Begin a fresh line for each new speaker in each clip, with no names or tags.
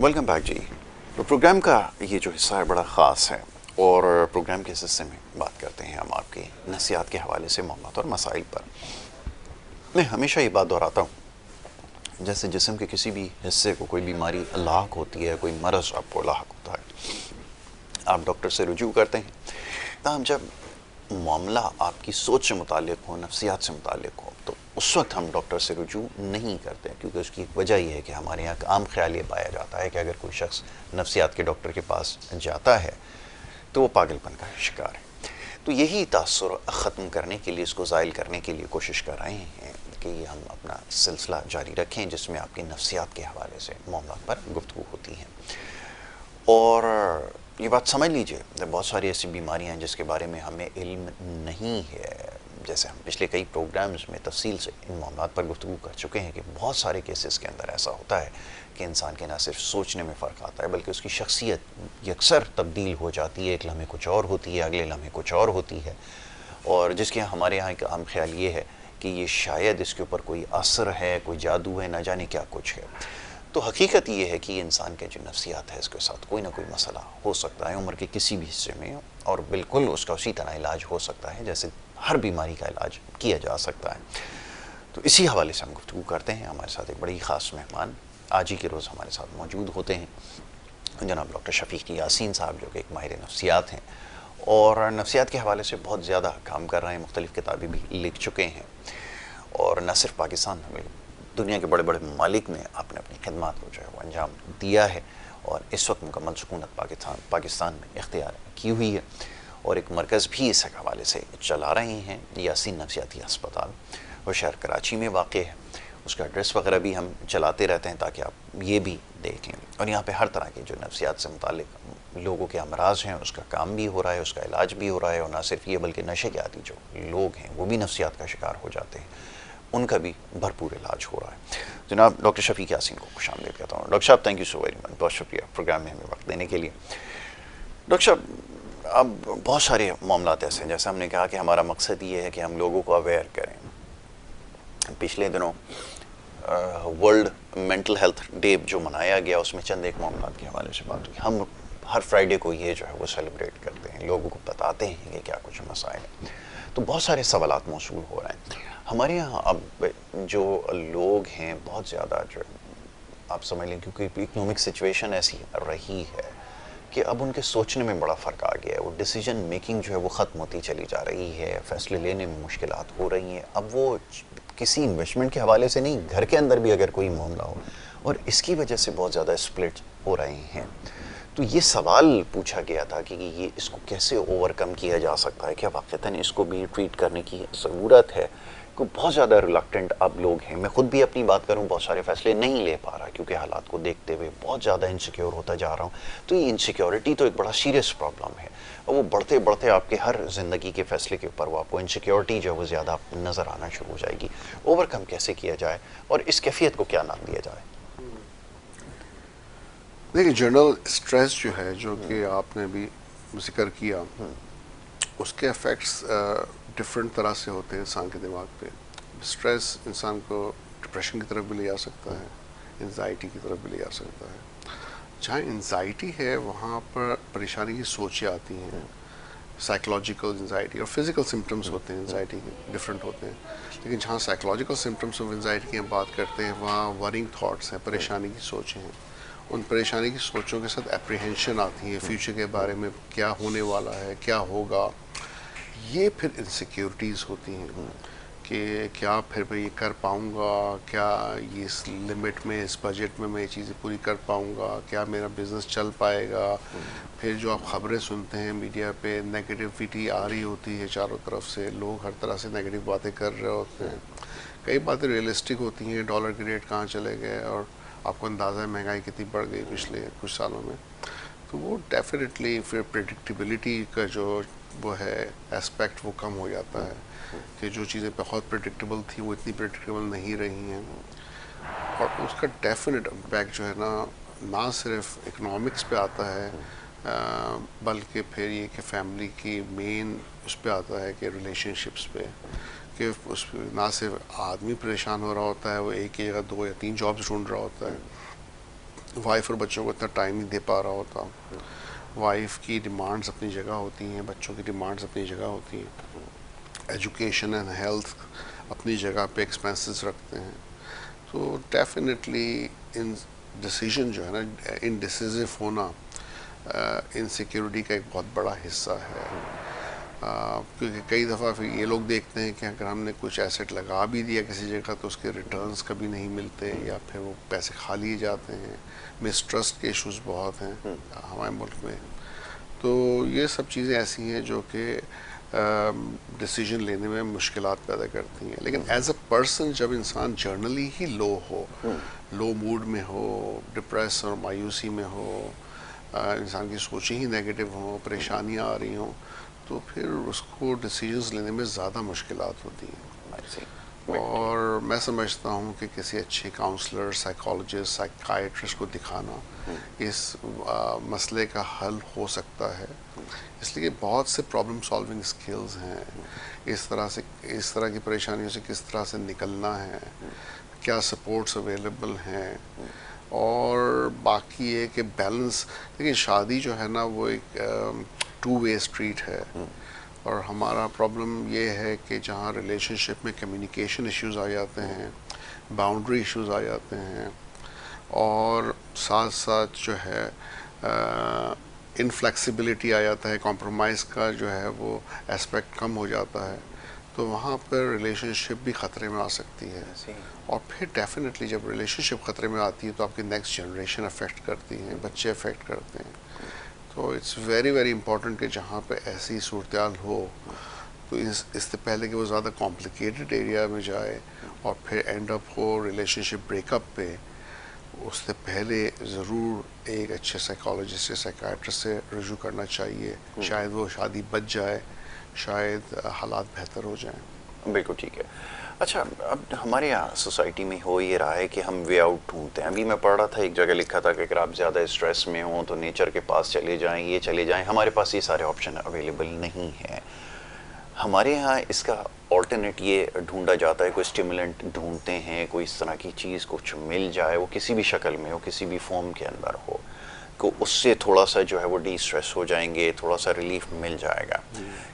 Welcome back जी। तो programme का ये जो हिस्सा है बड़ा ख़ास है और प्रोग्राम के इस हिस्से में बात करते हैं हम आपकी नफ्सियात के हवाले से मामलात और मसाइल पर। मैं हमेशा ये बात दोहराता हूँ, जैसे जिस्म के किसी भी हिस्से को कोई बीमारी लाक होती है, कोई मरज़ आपको लाक होता है, आप डॉक्टर से रुजू करते हैं। तब जब मामला आपकी सोच से मुतालिक हो, नफ्सियात से मुतालिक हो, तो उस वक्त हम डॉक्टर से रुजू नहीं करते, क्योंकि उसकी एक वजह यह है कि हमारे यहाँ आम ख्याल ये पाया जाता है कि अगर कोई शख्स नफ्सियात के डॉक्टर के पास जाता है तो वो पागलपन का शिकार है। तो यही तासुर ख़त्म करने के लिए, इसको ज़ाइल करने के लिए कोशिश कर रहे हैं कि हम अपना सिलसिला जारी रखें, जिसमें आपकी नफ्सियात के हवाले से मामला पर गुफ्तगू होती हैं। और ये बात समझ लीजिए, बहुत सारी ऐसी बीमारियां हैं जिसके बारे में हमें इल्म नहीं है। जैसे हम पिछले कई प्रोग्राम्स में तफसील से इन मामलों पर गुफ्तगू कर चुके हैं कि बहुत सारे केसेस के अंदर ऐसा होता है कि इंसान के ना सिर्फ सोचने में फ़र्क आता है, बल्कि उसकी शख्सियत यकसर तब्दील हो जाती है। एक लम्हे कुछ और होती है, अगले लम्हे कुछ और होती है। और जिसके हमारे यहाँ एक आम ख्याल ये है कि ये शायद इसके ऊपर कोई असर है, कोई जादू है, ना जाने क्या कुछ है। तो हकीकत ये है कि इंसान के जो नफ्सियात है, इसके साथ कोई ना कोई मसला हो सकता है उम्र के किसी भी हिस्से में, और बिल्कुल उसका उसी तरह इलाज हो सकता है जैसे हर बीमारी का इलाज किया जा सकता है। तो इसी हवाले से हम गुफ्तगू करते हैं। हमारे साथ एक बड़ी ख़ास मेहमान आज ही के रोज़ हमारे साथ मौजूद होते हैं, जनाब डॉक्टर शफीक यासीन साहब, जो कि एक माहिर नफ्सियात हैं और नफ्सियात के हवाले से बहुत ज़्यादा काम कर रहे हैं, मुख्तलिफ़ किताबें भी लिख चुके हैं। और न सिर्फ पाकिस्तान में, दुनिया के बड़े बड़े ममालिक में आपने अपनी खिदमत को जो है वो अंजाम दिया है, और इस वक्त मुकम्मल सुकूनत पाकिस्तान में इख्तियार की हुई है। और एक मरकज़ भी इस हवाले से चला रहे हैं, यासीन नफ्सियाती अस्पताल, और शहर कराची में वाक़ है। उसका एड्रेस वगैरह भी हम चलाते रहते हैं ताकि आप ये भी देख लें। और यहाँ पे हर तरह के जो नफ्सियात से मुतालिक लोगों के अमराज हैं, उसका काम भी हो रहा है, उसका इलाज भी हो रहा है। और ना सिर्फ ये, बल्कि नशे के आदि जो लोग हैं वो भी नफ्सियात का शिकार हो जाते हैं, उनका भी भरपूर इलाज हो रहा है। जनाब डॉक्टर शफीक यासीन को खुशामदीद कहता हूँ। डॉक्टर साहब, thank you so very much, बहुत शुक्रिया प्रोग्राम में हमें वक्त देने के लिए। डॉक्टर साहब, अब बहुत सारे मामला ऐसे हैं, जैसे हमने कहा कि हमारा मकसद ये है कि हम लोगों को अवेयर करें। पिछले दिनों वर्ल्ड मेंटल हेल्थ डे जो मनाया गया, उसमें चंद एक मामला के हवाले से बात हुई। हम हर फ्राइडे को ये जो है वो सेलिब्रेट करते हैं, लोगों को बताते हैं कि क्या कुछ मसाइल हैं। तो बहुत सारे सवालात मौसूल हो रहे हैं हमारे यहाँ। अब जो लोग हैं बहुत ज़्यादा जो आप समझ लें, क्योंकि इकोनॉमिक सिचुएशन ऐसी रही है कि अब उनके सोचने में बड़ा फ़र्क आ गया है। वो डिसीजन मेकिंग जो है वो ख़त्म होती चली जा रही है, फ़ैसले लेने में मुश्किलात हो रही हैं। अब वो किसी इन्वेस्टमेंट के हवाले से नहीं, घर के अंदर भी अगर कोई मामला हो, और इसकी वजह से बहुत ज़्यादा स्प्लिट हो रहे हैं। तो ये सवाल पूछा गया था कि ये इसको कैसे ओवरकम किया जा सकता है, क्या वाक़तन इसको भी ट्रीट करने की ज़रूरत है। को बहुत ज़्यादा रिलक्टेंट अब लोग हैं। मैं ख़ुद भी अपनी बात करूं, बहुत सारे फ़ैसले नहीं ले पा रहा, क्योंकि हालात को देखते हुए बहुत ज़्यादा इनसिक्योर होता जा रहा हूं। तो ये इनसिक्योरिटी तो एक बड़ा सीरियस प्रॉब्लम है, और वो बढ़ते बढ़ते आपके हर ज़िंदगी के फ़ैसले के ऊपर वो आपको इनसिक्योरिटी जो है वो ज़्यादा नज़र आना शुरू हो जाएगी। ओवरकम कैसे किया जाए और इस कैफियत को क्या नाम दिया जाए?
देखिए, जनरल स्ट्रेस जो है, जो कि आपने भी जिक्र किया, उसके इफ़ेक्ट्स डिफरेंट तरह से होते हैं इंसान के दिमाग पे। स्ट्रेस इंसान को डिप्रेशन की तरफ भी ले जा सकता है, एंजाइटी की तरफ भी ले जा सकता है। जहाँ एंजाइटी है वहाँ पर परेशानी की सोचें आती हैं, साइकोलॉजिकल एंजाइटी, और फिज़िकल सिम्टम्स होते हैं एंजाइटी के, डिफरेंट होते हैं। लेकिन जहाँ साइकोलॉजिकल सिम्टम्स ऑफ एंजाइटी की हम बात करते हैं, वहाँ वरिंग थाट्स हैं, परेशानी की सोचें हैं। उन परेशानी की सोचों के साथ एप्रीहेंशन आती है फ्यूचर के बारे में, क्या होने वाला है, क्या होगा। ये फिर इनसिक्योरिटीज़ होती हैं कि क्या फिर मैं ये कर पाऊँगा, क्या ये इस लिमिट में, इस बजट में मैं ये चीज़ें पूरी कर पाऊँगा, क्या मेरा बिज़नेस चल पाएगा। फिर जो आप ख़बरें सुनते हैं मीडिया पे, नेगेटिविटी आ रही होती है चारों तरफ से, लोग हर तरह से नेगेटिव बातें कर रहे होते हैं। कई बातें रियलिस्टिक होती हैं, डॉलर के रेट कहाँ चले गए, और आपको अंदाज़ा है महंगाई कितनी बढ़ गई पिछले कुछ सालों में। तो वो डेफिनेटली फिर प्रेडिक्टिबिलिटी का जो वो है एस्पेक्ट, वो कम हो जाता है कि जो चीज़ें बहुत प्रेडिक्टेबल थी वो इतनी प्रेडिक्टेबल नहीं रही हैं। और उसका डेफिनेट इम्पैक्ट जो है ना सिर्फ इकोनॉमिक्स पे आता है, बल्कि फिर ये कि फैमिली की मेन उस पर आता है कि रिलेशनशिप्स पे, कि उस ना सिर्फ आदमी परेशान हो रहा होता है, वो एक की जगह 2 या 3 जॉब्स ढूंढ रहा होता है, वाइफ और बच्चों को इतना टाइम नहीं दे पा रहा होता। वाइफ की डिमांड्स अपनी जगह होती हैं, बच्चों की डिमांड्स अपनी जगह होती हैं, एजुकेशन एंड हेल्थ अपनी जगह पे एक्सपेंसेस रखते हैं। तो डेफिनेटली इन डिसीजन जो है ना, इनडिसिसिव होना इनसिक्योरिटी का एक बहुत बड़ा हिस्सा है। क्योंकि कई दफ़ा फिर ये लोग देखते हैं कि अगर हमने कुछ एसेट लगा भी दिया किसी जगह तो उसके रिटर्न्स कभी नहीं मिलते, या फिर वो पैसे खा लिए जाते हैं। मिसट्रस्ट के इश्यूज बहुत हैं हमारे मुल्क में। तो ये सब चीज़ें ऐसी हैं जो कि डिसीजन लेने में मुश्किलात पैदा करती हैं। लेकिन एज अ पर्सन जब इंसान जर्नली ही लो हो, लो मूड में हो, डिप्रेस और मायूसी में हो, इंसान की सोचें ही नेगेटिव हों, परेशानियाँ आ रही हों, तो फिर उसको डिसीजंस लेने में ज़्यादा मुश्किलात होती हैं। और मैं समझता हूँ कि किसी अच्छे काउंसलर, साइकोलॉजिस्ट, साइकाइट्रिस्ट को दिखाना इस मसले का हल हो सकता है। इसलिए बहुत से प्रॉब्लम सॉल्विंग स्किल्स हैं, इस तरह की परेशानियों से किस तरह से निकलना है, क्या सपोर्ट्स अवेलेबल हैं, और बाकी ये कि बैलेंस। देखिए शादी जो है ना वो एक टू वे स्ट्रीट है, और हमारा प्रॉब्लम ये है कि जहाँ रिलेशनशिप में कम्युनिकेशन इश्यूज आ जाते हैं, बाउंड्री इश्यूज आ जाते हैं, और साथ साथ जो है इनफ्लेक्सिबिलिटी आ जाता है, कॉम्प्रोमाइज़ का जो है वो एस्पेक्ट कम हो जाता है, तो वहाँ पर रिलेशनशिप भी ख़तरे में आ सकती है। और फिर डेफिनेटली जब रिलेशनशिप ख़तरे में आती है तो आपकी नेक्स्ट जनरेशन अफेक्ट करती हैं, बच्चे अफेक्ट करते हैं। तो इट्स वेरी वेरी इंपॉर्टेंट कि जहाँ पे ऐसी सूरत हो तो इससे पहले कि वो ज़्यादा कॉम्प्लिकेटेड एरिया में जाए और फिर एंड अप हो रिलेशनशिप ब्रेकअप पे, उससे पहले ज़रूर एक अच्छे साइकोलॉजिस्ट या साइकाइट्रिस्ट से रुजू करना चाहिए। शायद वो शादी बच जाए, शायद हालात बेहतर हो जाएं।
बिल्कुल ठीक है। अच्छा, अब हमारे यहाँ सोसाइटी में हो ये रहा है कि हम वे आउट ढूंढते हैं। अभी मैं पढ़ रहा था, एक जगह लिखा था कि अगर आप ज़्यादा स्ट्रेस में हो तो नेचर के पास चले जाएं, ये चले जाएं। हमारे पास ये सारे ऑप्शन अवेलेबल नहीं हैं। हमारे यहाँ इसका ऑल्टरनेट ये ढूंढा जाता है, कोई स्टिमुलेंट ढूंढते हैं, कोई इस तरह की चीज़ कुछ मिल जाए, वो किसी भी शक्ल में हो, किसी भी फॉर्म के अंदर हो, को उससे थोड़ा सा जो है वो डी स्ट्रेस हो जाएंगे, थोड़ा सा रिलीफ मिल जाएगा।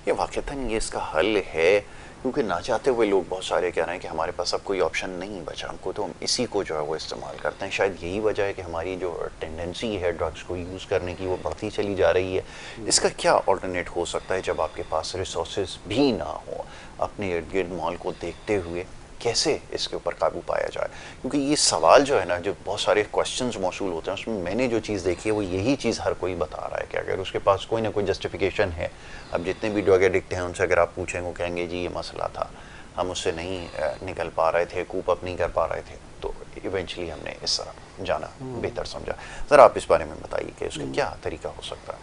ये वाक़तन ये इसका हल है? क्योंकि ना चाहते हुए लोग बहुत सारे कह रहे हैं कि हमारे पास अब कोई ऑप्शन नहीं बचा हमको, तो हम इसी को जो है वो इस्तेमाल करते हैं। शायद यही वजह है कि हमारी जो टेंडेंसी है ड्रग्स को यूज़ करने की वो बढ़ती चली जा रही है। इसका क्या ऑल्टरनेट हो सकता है जब आपके पास रिसोर्सेज भी ना हो? अपने इर्द गिर्द माहौल को देखते हुए कैसे इसके ऊपर काबू पाया जाए? क्योंकि ये सवाल जो है ना, जो बहुत सारे क्वेश्चंस मौसूल होते हैं, उसमें मैंने जो चीज़ देखी है वो यही चीज़ हर कोई बता रहा है कि अगर उसके पास कोई ना कोई जस्टिफिकेशन है। अब जितने भी ड्रग एडिक्ट हैं उनसे अगर आप पूछें, वो कहेंगे जी ये मसला था, हम उससे नहीं निकल पा रहे थे, कूप अप नहीं कर पा रहे थे, तो इवेंचुअली हमने इस तरह जाना बेहतर समझा। ज़रा आप इस बारे में बताइए कि उसका क्या तरीका हो सकता है?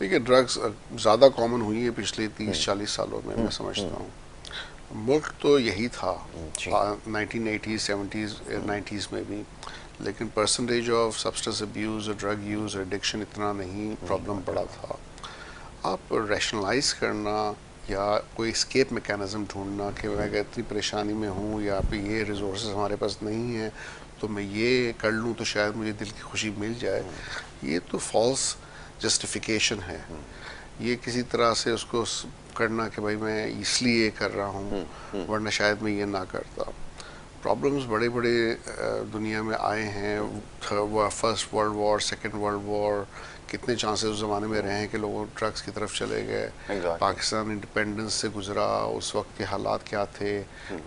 देखिए ड्रग्स ज़्यादा कॉमन हुई है पिछले 30-40 सालों में, मैं समझता हूँ। मुल्क तो यही था 1980s, 70s, 90s में भी, लेकिन percentage of substance abuse, drug use, addiction इतना नहीं प्रॉब्लम बड़ा था। आप रैशनलाइज करना या कोई स्केप मैकेनिज़्म ढूंढना कि मैं अगर इतनी परेशानी में हूँ या पे ये रिसोर्स हमारे पास नहीं है तो मैं ये कर लूँ तो शायद मुझे दिल की खुशी मिल जाए, ये तो फॉल्स जस्टिफिकेशन है। ये किसी तरह से उसको करना कि भाई मैं इसलिए कर रहा हूँ वरना शायद मैं ये ना करता। प्रॉब्लम्स बड़े बड़े दुनिया में आए हैं, first world war, second world war, कितने चांसेस उस ज़माने में रहे हैं कि लोग ड्रग्स की तरफ चले गए। पाकिस्तान इंडिपेंडेंस से गुजरा, उस वक्त के हालात क्या थे,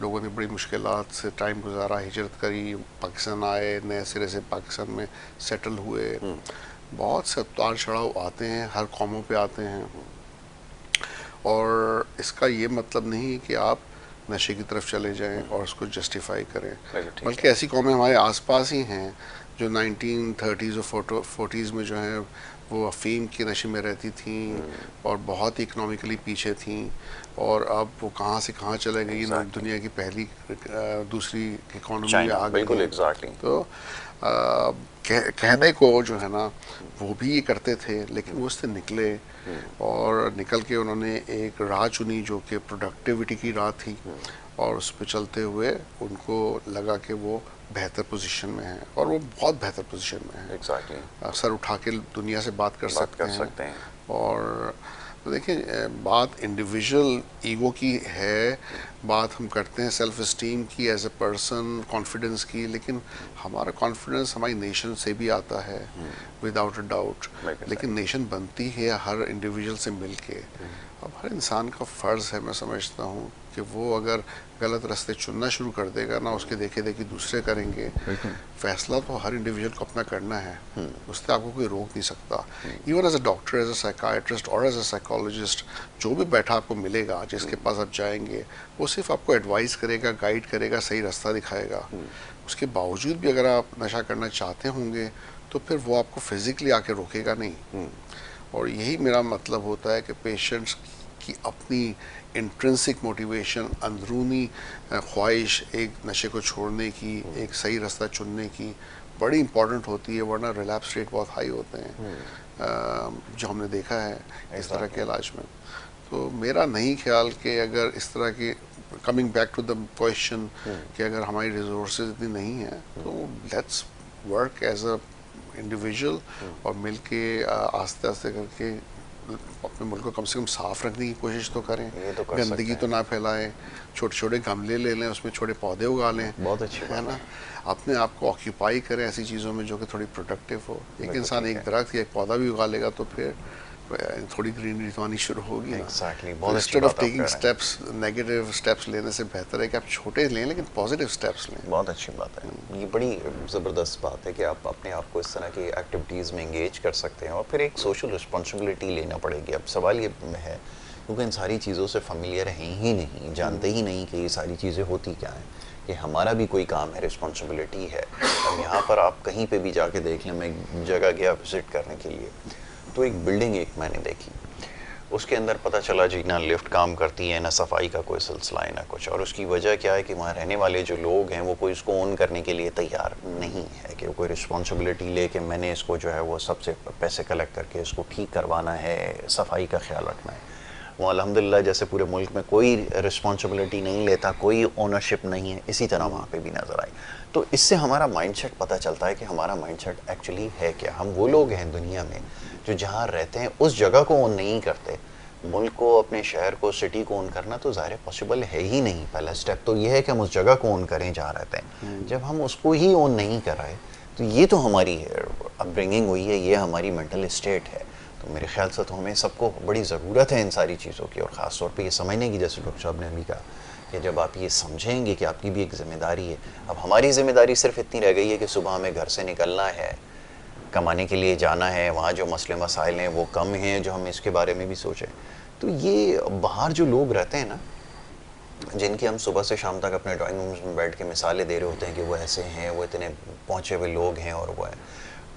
लोगों ने बड़ी मुश्किलात से टाइम गुजारा, हिजरत करी, पाकिस्तान आए, नए सिरे से पाकिस्तान में सेटल हुए। बहुत से उतार चढ़ाव आते हैं, हर कौमों पे आते हैं, और इसका ये मतलब नहीं कि आप नशे की तरफ चले जाएं और उसको जस्टिफाई करें। बल्कि ऐसी कौमें हमारे आसपास ही हैं जो 1930s और 40s में जो है वो अफीम के नशे में रहती थीं और बहुत ही इकनॉमिकली पीछे थीं, और अब वो कहाँ से कहाँ चले गई, दुनिया की पहली दूसरी इकॉनमी में आ गई। तो कहने को जो है ना वो भी ये करते थे, लेकिन वो उससे निकले और निकल के उन्होंने एक राह चुनी जो कि प्रोडक्टिविटी की राह थी, और उस पर चलते हुए उनको लगा कि वो बेहतर पोजीशन में है, और वो बहुत बेहतर पोजीशन में है।
एग्जैक्टली।
सर उठा के दुनिया से बात कर सकते हैं। और तो देखिए, बात इंडिविजुअल ईगो की है, बात हम करते हैं सेल्फ इस्टीम की, एज ए पर्सन कॉन्फिडेंस की, लेकिन हमारा कॉन्फिडेंस हमारी नेशन से भी आता है विदाउट अ डाउट। लेकिन नेशन बनती है हर इंडिविजुअल से मिल के। अब हर इंसान का फ़र्ज़ है, मैं समझता हूँ, कि वो अगर गलत रास्ते चुनना शुरू कर देगा ना, उसके देखे देखे दूसरे करेंगे। फैसला तो हर इंडिविजुअल को अपना करना है, उससे आपको कोई रोक नहीं सकता। Even as a doctor, as a psychiatrist और एज अ साइकोलॉजिस्ट, जो भी बैठा आपको मिलेगा, जिसके पास आप जाएंगे, वो सिर्फ आपको एडवाइस करेगा, गाइड करेगा, सही रास्ता दिखाएगा। उसके बावजूद भी अगर आप नशा करना चाहते होंगे तो फिर वो आपको फिजिकली आके रोकेगा नहीं। और यही मेरा मतलब होता है कि पेशेंट्स की अपनी इंट्रिंसिक मोटिवेशन, अंदरूनी ख्वाहिश एक नशे को छोड़ने की, एक सही रास्ता चुनने की बड़ी इंपॉर्टेंट होती है, वरना रिलैप्स रेट बहुत हाई होते हैं जो हमने देखा है इस तरह के इलाज में। तो मेरा नहीं ख्याल कि अगर इस तरह की, coming back to the question, कि अगर हमारी रिसोर्सेज इतनी नहीं है तो let's work as a individual और मिल के आस्ते आस्ते करके अपने मुल्क को कम से कम साफ रखने की कोशिश तो करें। गंदगी तो ना फैलाएं, छोटे छोटे गमले ले लें, उसमें छोटे पौधे उगा लें,
बहुत अच्छी
है ना। अपने आप को ऑक्यूपाई करें ऐसी चीज़ों में जो कि थोड़ी प्रोडक्टिव हो। एक इंसान एक दरख्त या एक पौधा भी उगा लेगा तो फिर थोड़ी ग्रीनरी तो आनी शुरू होगी ना।
एग्जैक्टली,
तो
बहुत अच्छी
इंस्टेड
बात
ऑफ
आप
टेकिंग
कह रहे हैं।
स्टेप्स, नेगेटिव स्टेप्स लेने से बेहतर है कि आप छोटे लें लेकिन पॉजिटिव स्टेप्स लें।
बहुत अच्छी बात है, ये बड़ी ज़बरदस्त बात है कि आप अपने आप को इस तरह की एक्टिविटीज़ में इंगेज कर सकते हैं और फिर एक सोशल रिस्पॉन्सिबिलिटी लेना पड़ेगी। अब सवाल ये है, क्योंकि इन सारी चीज़ों से फेमिलियर हैं ही नहीं, जानते ही नहीं कि ये सारी चीज़ें होती क्या हैं, कि हमारा भी कोई काम है, रिस्पॉन्सिबिलिटी है। अब यहाँ पर आप कहीं पे भी जाके देख लें, मैं एक जगह गया विज़िट करने के लिए, तो एक बिल्डिंग एक मैंने देखी, उसके अंदर पता चला जी ना लिफ्ट काम करती है, ना सफाई का कोई सिलसिला है, ना कुछ। और उसकी वजह क्या है कि वहाँ रहने वाले जो लोग हैं वो कोई इसको ओन करने के लिए तैयार नहीं है, कि कोई रिस्पॉन्सिबिलिटी ले कि मैंने इसको जो है वो सबसे पैसे कलेक्ट करके इसको ठीक करवाना है, सफाई का ख्याल रखना है। वो अल्हम्दुलिल्लाह जैसे पूरे मुल्क में कोई रिस्पॉन्सिबिलिटी नहीं लेता, कोई ओनरशिप नहीं है, इसी तरह वहाँ पे भी नज़र आई। तो इससे हमारा माइंडसेट पता चलता है कि हमारा माइंडसेट एक्चुअली है क्या। हम वो लोग हैं दुनिया में जो जहाँ रहते हैं उस जगह को ओन नहीं करते। मुल्क को, अपने शहर को, सिटी को ओन करना तो ज़ाहिर पॉसिबल है ही नहीं। पहला स्टेप तो ये है कि हम उस जगह को ओन करें जहाँ रहते हैं। जब हम उसको ही ओन नहीं कर रहे तो ये तो हमारी अपब्रिंगिंग हुई है, ये हमारी मेंटल स्टेट है। तो मेरे ख्याल से तो हमें सबको बड़ी ज़रूरत है इन सारी चीज़ों की, और ख़ास तौर पे ये समझने की, जैसे डॉक्टर साहब ने अभी कहा कि जब आप ये समझेंगे कि आपकी भी एक ज़िम्मेदारी है। अब हमारी ज़िम्मेदारी सिर्फ इतनी रह गई है कि सुबह हमें घर से निकलना है, कमाने के लिए जाना है, वहाँ जो मसले मसाइल हैं वो कम हैं जो हम इसके बारे में भी सोचें। तो ये बाहर जो लोग रहते हैं ना, जिनकी हम सुबह से शाम तक अपने ड्राइंग रूम्स में बैठ के मिसालें दे रहे होते हैं कि वो ऐसे हैं, वो इतने पहुँचे हुए लोग हैं और वो है,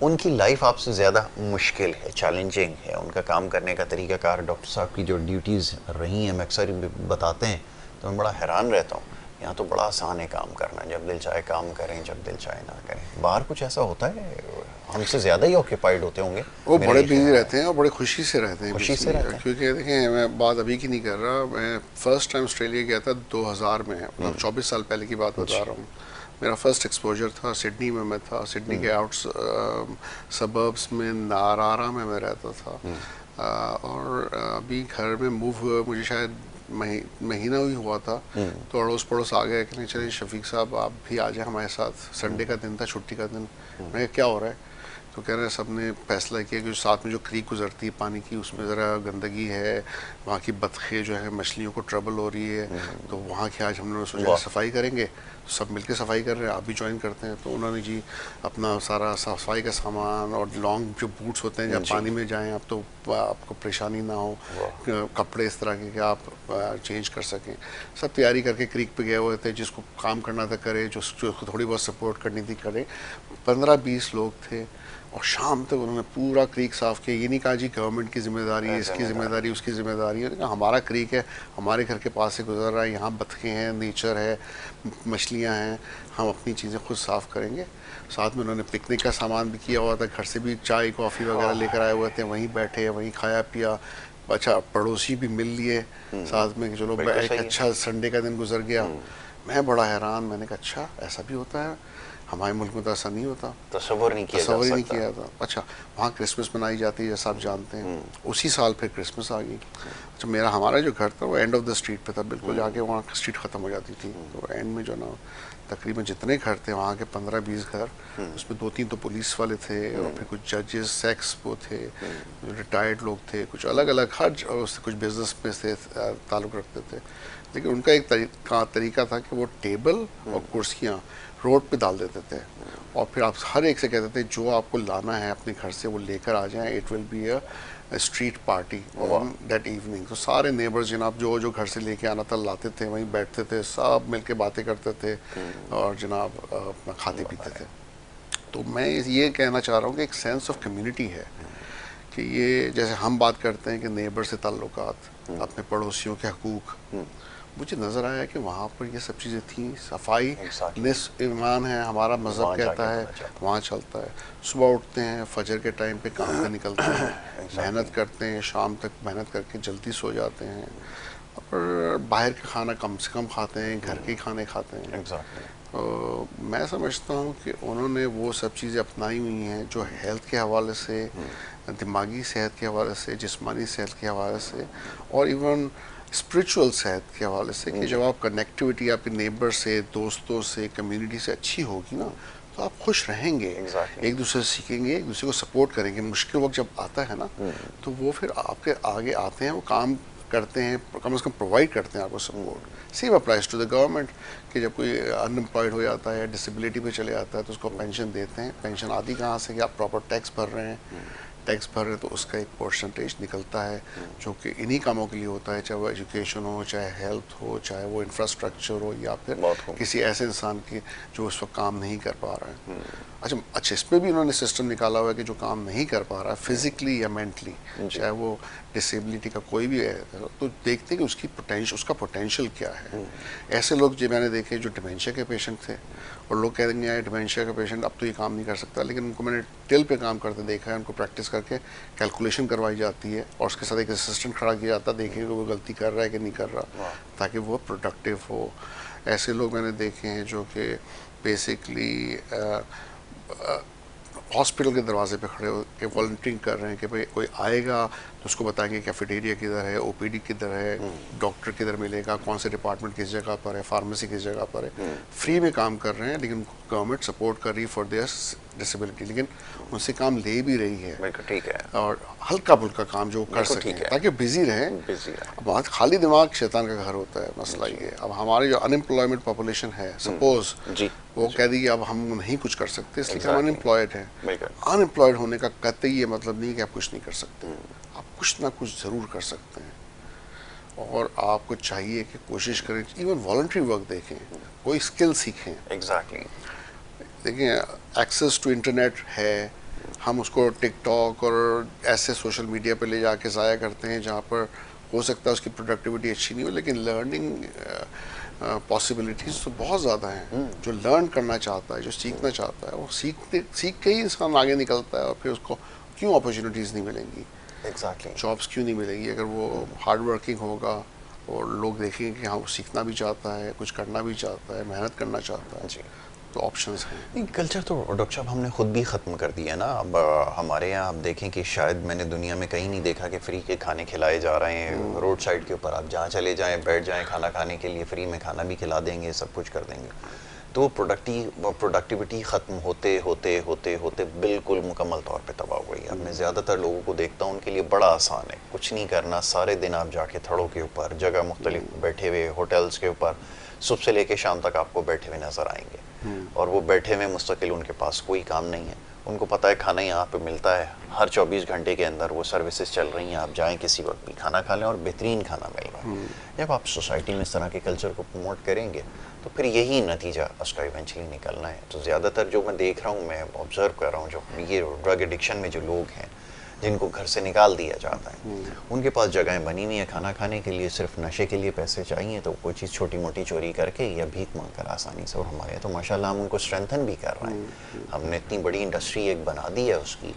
उनकी लाइफ आपसे ज़्यादा मुश्किल है, चैलेंजिंग है। उनका काम करने का तरीक़ाकार, डॉक्टर साहब की जो ड्यूटीज़ रही हैं, मैं अक्सर बताते हैं तो मैं बड़ा हैरान रहता हूँ। यहाँ तो बड़ा आसान है काम करना, जब दिल चाहे काम करें, जब दिल चाहे ना करें। बाहर कुछ ऐसा होता है, हमसे ज़्यादा ही ऑक्यूपाइड होते होंगे।
वो बड़े बिजी रहते हैं और बड़े खुशी से रहते हैं।
खुशी से रहते हैं।
क्योंकि देखिए, मैं बात अभी की नहीं कर रहा, मैं फर्स्ट टाइम ऑस्ट्रेलिया गया था 2000 में, मतलब 24 साल पहले की बात बता रहा हूँ। मेरा फर्स्ट एक्सपोजर था सिडनी में, मैं था सिडनी के आउट सबर्ब्स में, नारारा में मैं रहता था। और अभी घर में मूव हुए मुझे शायद महीना ही हुआ था। तो अड़ोस पड़ोस आ गए कि नहीं चलिए शफीक साहब आप भी आ जाए हमारे साथ, संडे का दिन था, छुट्टी का दिन। मैं क्या हो रहा है? तो कह रहे हैं सब ने फैसला किया कि साथ में जो क्रीक गुजरती है पानी की, उसमें ज़रा गंदगी है, वहाँ की बतखें जो है, मछलियों को ट्रबल हो रही है, तो वहाँ की आज हम लोग सोचा सफाई करेंगे। तो सब मिलके सफाई कर रहे हैं, आप भी ज्वाइन करते हैं। तो उन्होंने जी अपना सारा सफाई का सामान और लॉन्ग जो बूट्स होते हैं, जब पानी में जाएं आप तो आपको परेशानी ना हो, कपड़े इस तरह के कि आप चेंज कर सकें, सब तैयारी करके क्रीक पे गए हुए थे। जिसको काम करना था करे, जो थोड़ी बहुत सपोर्ट करनी थी करे। 15-20 लोग थे और शाम तक उन्होंने पूरा क्रीक साफ़ किया। ये नहीं कहा जी गवर्नमेंट की जिम्मेदारी है, इसकी ज़िम्मेदारी, उसकी ज़िम्मेदारी है। कहा हमारा क्रीक है, हमारे घर के पास से गुजर रहा है, यहाँ बतखें हैं, नेचर है, मछलियाँ हैं, हम अपनी चीज़ें खुद साफ़ करेंगे। साथ में उन्होंने पिकनिक का सामान भी किया हुआ था, घर से भी चाय कॉफ़ी वगैरह लेकर आए हुए थे, वहीं बैठे, वहीं खाया पिया। अच्छा, पड़ोसी भी मिल लिए साथ में कि चलो एक अच्छा संडे का दिन गुजर गया। मैं बड़ा हैरान, मैंने कहा अच्छा ऐसा भी होता है। हमारे मुल्क में तो ऐसा नहीं होता,
तसव्वुर नहीं किया जा
तस्वर ही नहीं
सकता।
किया था। अच्छा, वहाँ क्रिसमस मनाई जाती है जैसा आप जानते हैं, उसी साल फिर क्रिसमस आ गई। अच्छा, हमारा जो घर था वो एंड ऑफ द स्ट्रीट पे था, बिल्कुल जाके वहाँ स्ट्रीट ख़त्म हो जाती थी। तो एंड में जो ना तकरीबन जितने घर थे वहाँ के 15-20 घर, उसमें 2-3 तो पुलिस वाले थे और फिर कुछ जजेस, सेक्स वो थे, रिटायर्ड लोग थे, कुछ अलग अलग हर उससे कुछ बिजनेस में से ताल्लुक़ रखते थे। लेकिन उनका एक तरीका था कि वो टेबल और कुर्सियाँ रोड पे डाल देते थे और फिर आप हर एक से कहते थे जो आपको लाना है अपने घर से वो लेकर आ जाएं, it will be a street party on that evening. तो सारे नेबर्स जनाब जो जो घर से लेके आना था लाते थे, वहीं बैठते थे, सब मिलके बातें करते थे और जनाब अपना खाते पीते थे। तो मैं ये कहना चाह रहा हूँ कि एक सेंस ऑफ कम्युनिटी है कि ये जैसे हम बात करते हैं कि नेबर से ताल्लुकात, अपने पड़ोसियों के हकूक़, मुझे नज़र आया कि वहाँ पर ये सब चीज़ें थी। सफाई निस्फ ईमान है, हमारा मज़हब कहता है, वहाँ चलता है। सुबह उठते हैं, फजर के टाइम पे काम पे निकलते हैं, मेहनत करते हैं, शाम तक मेहनत करके जल्दी सो जाते हैं और बाहर का खाना कम से कम खाते हैं, घर के खाने खाते हैं। तो मैं समझता हूँ कि उन्होंने वो सब चीज़ें अपनाई हुई हैं जो हेल्थ के हवाले से, दिमागी सेहत के हवाले से, जिस्मानी सेहत के हवाले से और इवन स्पिरिचुअल सेहत के हवाले से कि जब आप कनेक्टिविटी आपके नेबर से, दोस्तों से, कम्युनिटी से अच्छी होगी ना तो आप खुश रहेंगे, एक दूसरे से सीखेंगे, एक दूसरे को सपोर्ट करेंगे। मुश्किल वक्त जब आता है ना तो वो फिर आपके आगे आते हैं, वो काम करते हैं, कम से कम प्रोवाइड करते हैं आपको support. Same applies to the government कि जब कोई अनएम्प्लॉयड हो जाता है, डिसेबिलिटी पे चले जाता है तो उसको पेंशन देते हैं। पेंशन आती कहाँ से कि आप प्रॉपर टैक्स भर रहे हैं, टैक्स भर रहे तो उसका एक परसेंटेज निकलता है जो कि इन्हीं कामों के लिए होता है, चाहे वो एजुकेशन हो, चाहे हेल्थ हो, चाहे वो इंफ्रास्ट्रक्चर हो या फिर किसी ऐसे इंसान की जो उस वक्त काम नहीं कर पा रहा है। अच्छा इसमें भी उन्होंने सिस्टम निकाला हुआ है कि जो काम नहीं कर पा रहा है फिजिकली या मेंटली, चाहे वो डिसेबिलिटी का कोई भी है, तो देखते हैं कि उसका पोटेंशियल क्या है। ऐसे लोग जो मैंने देखे जो डिमेंशिया के पेशेंट थे और लोग कह देंगे यार डिमेंशिया का पेशेंट अब तो ये काम नहीं कर सकता, लेकिन उनको मैंने टिल पे काम करते देखा है, उनको प्रैक्टिस करके कैलकुलेशन करवाई जाती है और उसके साथ एक असिस्टेंट खड़ा किया जाता है, देखेंगे वो गलती कर रहा है कि नहीं कर रहा, ताकि वो प्रोडक्टिव हो। ऐसे लोग मैंने देखे हैं जो कि बेसिकली हॉस्पिटल के दरवाजे पे खड़े होकर वॉलंटियरिंग कर रहे हैं कि भाई कोई आएगा तो उसको बताएंगे कैफेटेरिया किधर है, ओपीडी किधर है, डॉक्टर किधर मिलेगा, कौन से डिपार्टमेंट किस जगह पर है, फार्मेसी किस जगह पर है। फ्री में काम कर रहे हैं लेकिन गवर्नमेंट सपोर्ट कर रही है फॉर देयर डिसेबिलिटी, लेकिन उनसे काम ले भी रही है।
ठीक है।
और हल्का फुल्का काम जो कर सकें ताकि बिजी रहे। अब बात खाली दिमाग शैतान का घर होता है, मसला ये। अब हमारी जो अनएम्प्लॉयमेंट पॉपुलेशन है, सपोज वो कह दी कि अब हम नहीं कुछ कर सकते इसलिए हम अनएम्प्लॉयड हैं। अनएम्प्लॉयड होने का कतई ये मतलब नहीं कि आप कुछ नहीं कर सकते, आप कुछ ना कुछ ज़रूर कर सकते हैं और आपको चाहिए कि कोशिश करें, इवन वॉलंटरी वर्क देखें, कोई स्किल सीखें। देखिए एक्सेस टू इंटरनेट है, हम उसको टिकटॉक और ऐसे सोशल मीडिया पे ले जाके ज़ाया करते हैं जहाँ पर हो सकता है उसकी प्रोडक्टिविटी अच्छी नहीं हो, लेकिन लर्निंग पॉसिबिलिटीज़ तो बहुत ज़्यादा हैं। जो लर्न करना चाहता है, जो सीखना चाहता है, वो सीख के ही इंसान आगे निकलता है और फिर उसको क्यों अपॉर्चुनिटीज़ नहीं मिलेंगी, जॉब्स क्यों नहीं मिलेंगी अगर वो हार्ड वर्किंग होगा और लोग देखेंगे कि हाँ वो सीखना भी चाहता है, कुछ करना भी चाहता है, मेहनत करना चाहता है, तो ऑप्शंस हैं।
नहीं, कल्चर तो डॉक्टर साहब हमने खुद भी ख़त्म कर दिया ना। अब हमारे यहाँ आप देखें कि शायद मैंने दुनिया में कहीं नहीं देखा कि फ्री के खाने खिलाए जा रहे हैं। रोड साइड के ऊपर आप जहाँ चले जाएं, बैठ जाएं खाना खाने के लिए, फ्री में खाना भी खिला देंगे, सब कुछ कर देंगे। तो प्रोडक्टिविटी ख़त्म होते होते होते होते बिल्कुल मुकम्मल तौर पे तबाह हो गई। अब मैं ज़्यादातर लोगों को देखता हूँ उनके लिए बड़ा आसान है, कुछ नहीं करना, सारे दिन आप जाके थड़ों के ऊपर, जगह मुख्तलिफ बैठे हुए, होटल्स के ऊपर सुबह से लेके शाम तक आपको बैठे हुए नज़र आएंगे। और वो बैठे हुए मुस्तकिल, उनके पास कोई काम नहीं है, उनको पता है खाना यहाँ पे मिलता है, हर 24 घंटे के अंदर वो सर्विसेज चल रही हैं, आप जाएं किसी वक्त भी खाना खा लें और बेहतरीन खाना मिल रहा है। जब आप सोसाइटी में इस तरह के कल्चर को प्रमोट करेंगे तो फिर यही नतीजा उसका इवेंचुअली निकलना है। तो ज़्यादातर जो मैं देख रहा हूँ, मैं ऑब्ज़र्व कर रहा हूँ, जो ये ड्रग एडिक्शन में जो लोग हैं जिनको घर से निकाल दिया जाता है, उनके पास जगहें बनी हुई है खाना खाने के लिए, सिर्फ नशे के लिए पैसे चाहिए तो कोई चीज़ छोटी मोटी चोरी करके या भीख मांग कर आसानी से। और हमारे यहाँ तो माशाल्लाह हम उनको स्ट्रेंथन भी कर रहे हैं, हमने इतनी बड़ी इंडस्ट्री एक बना दी है उसकी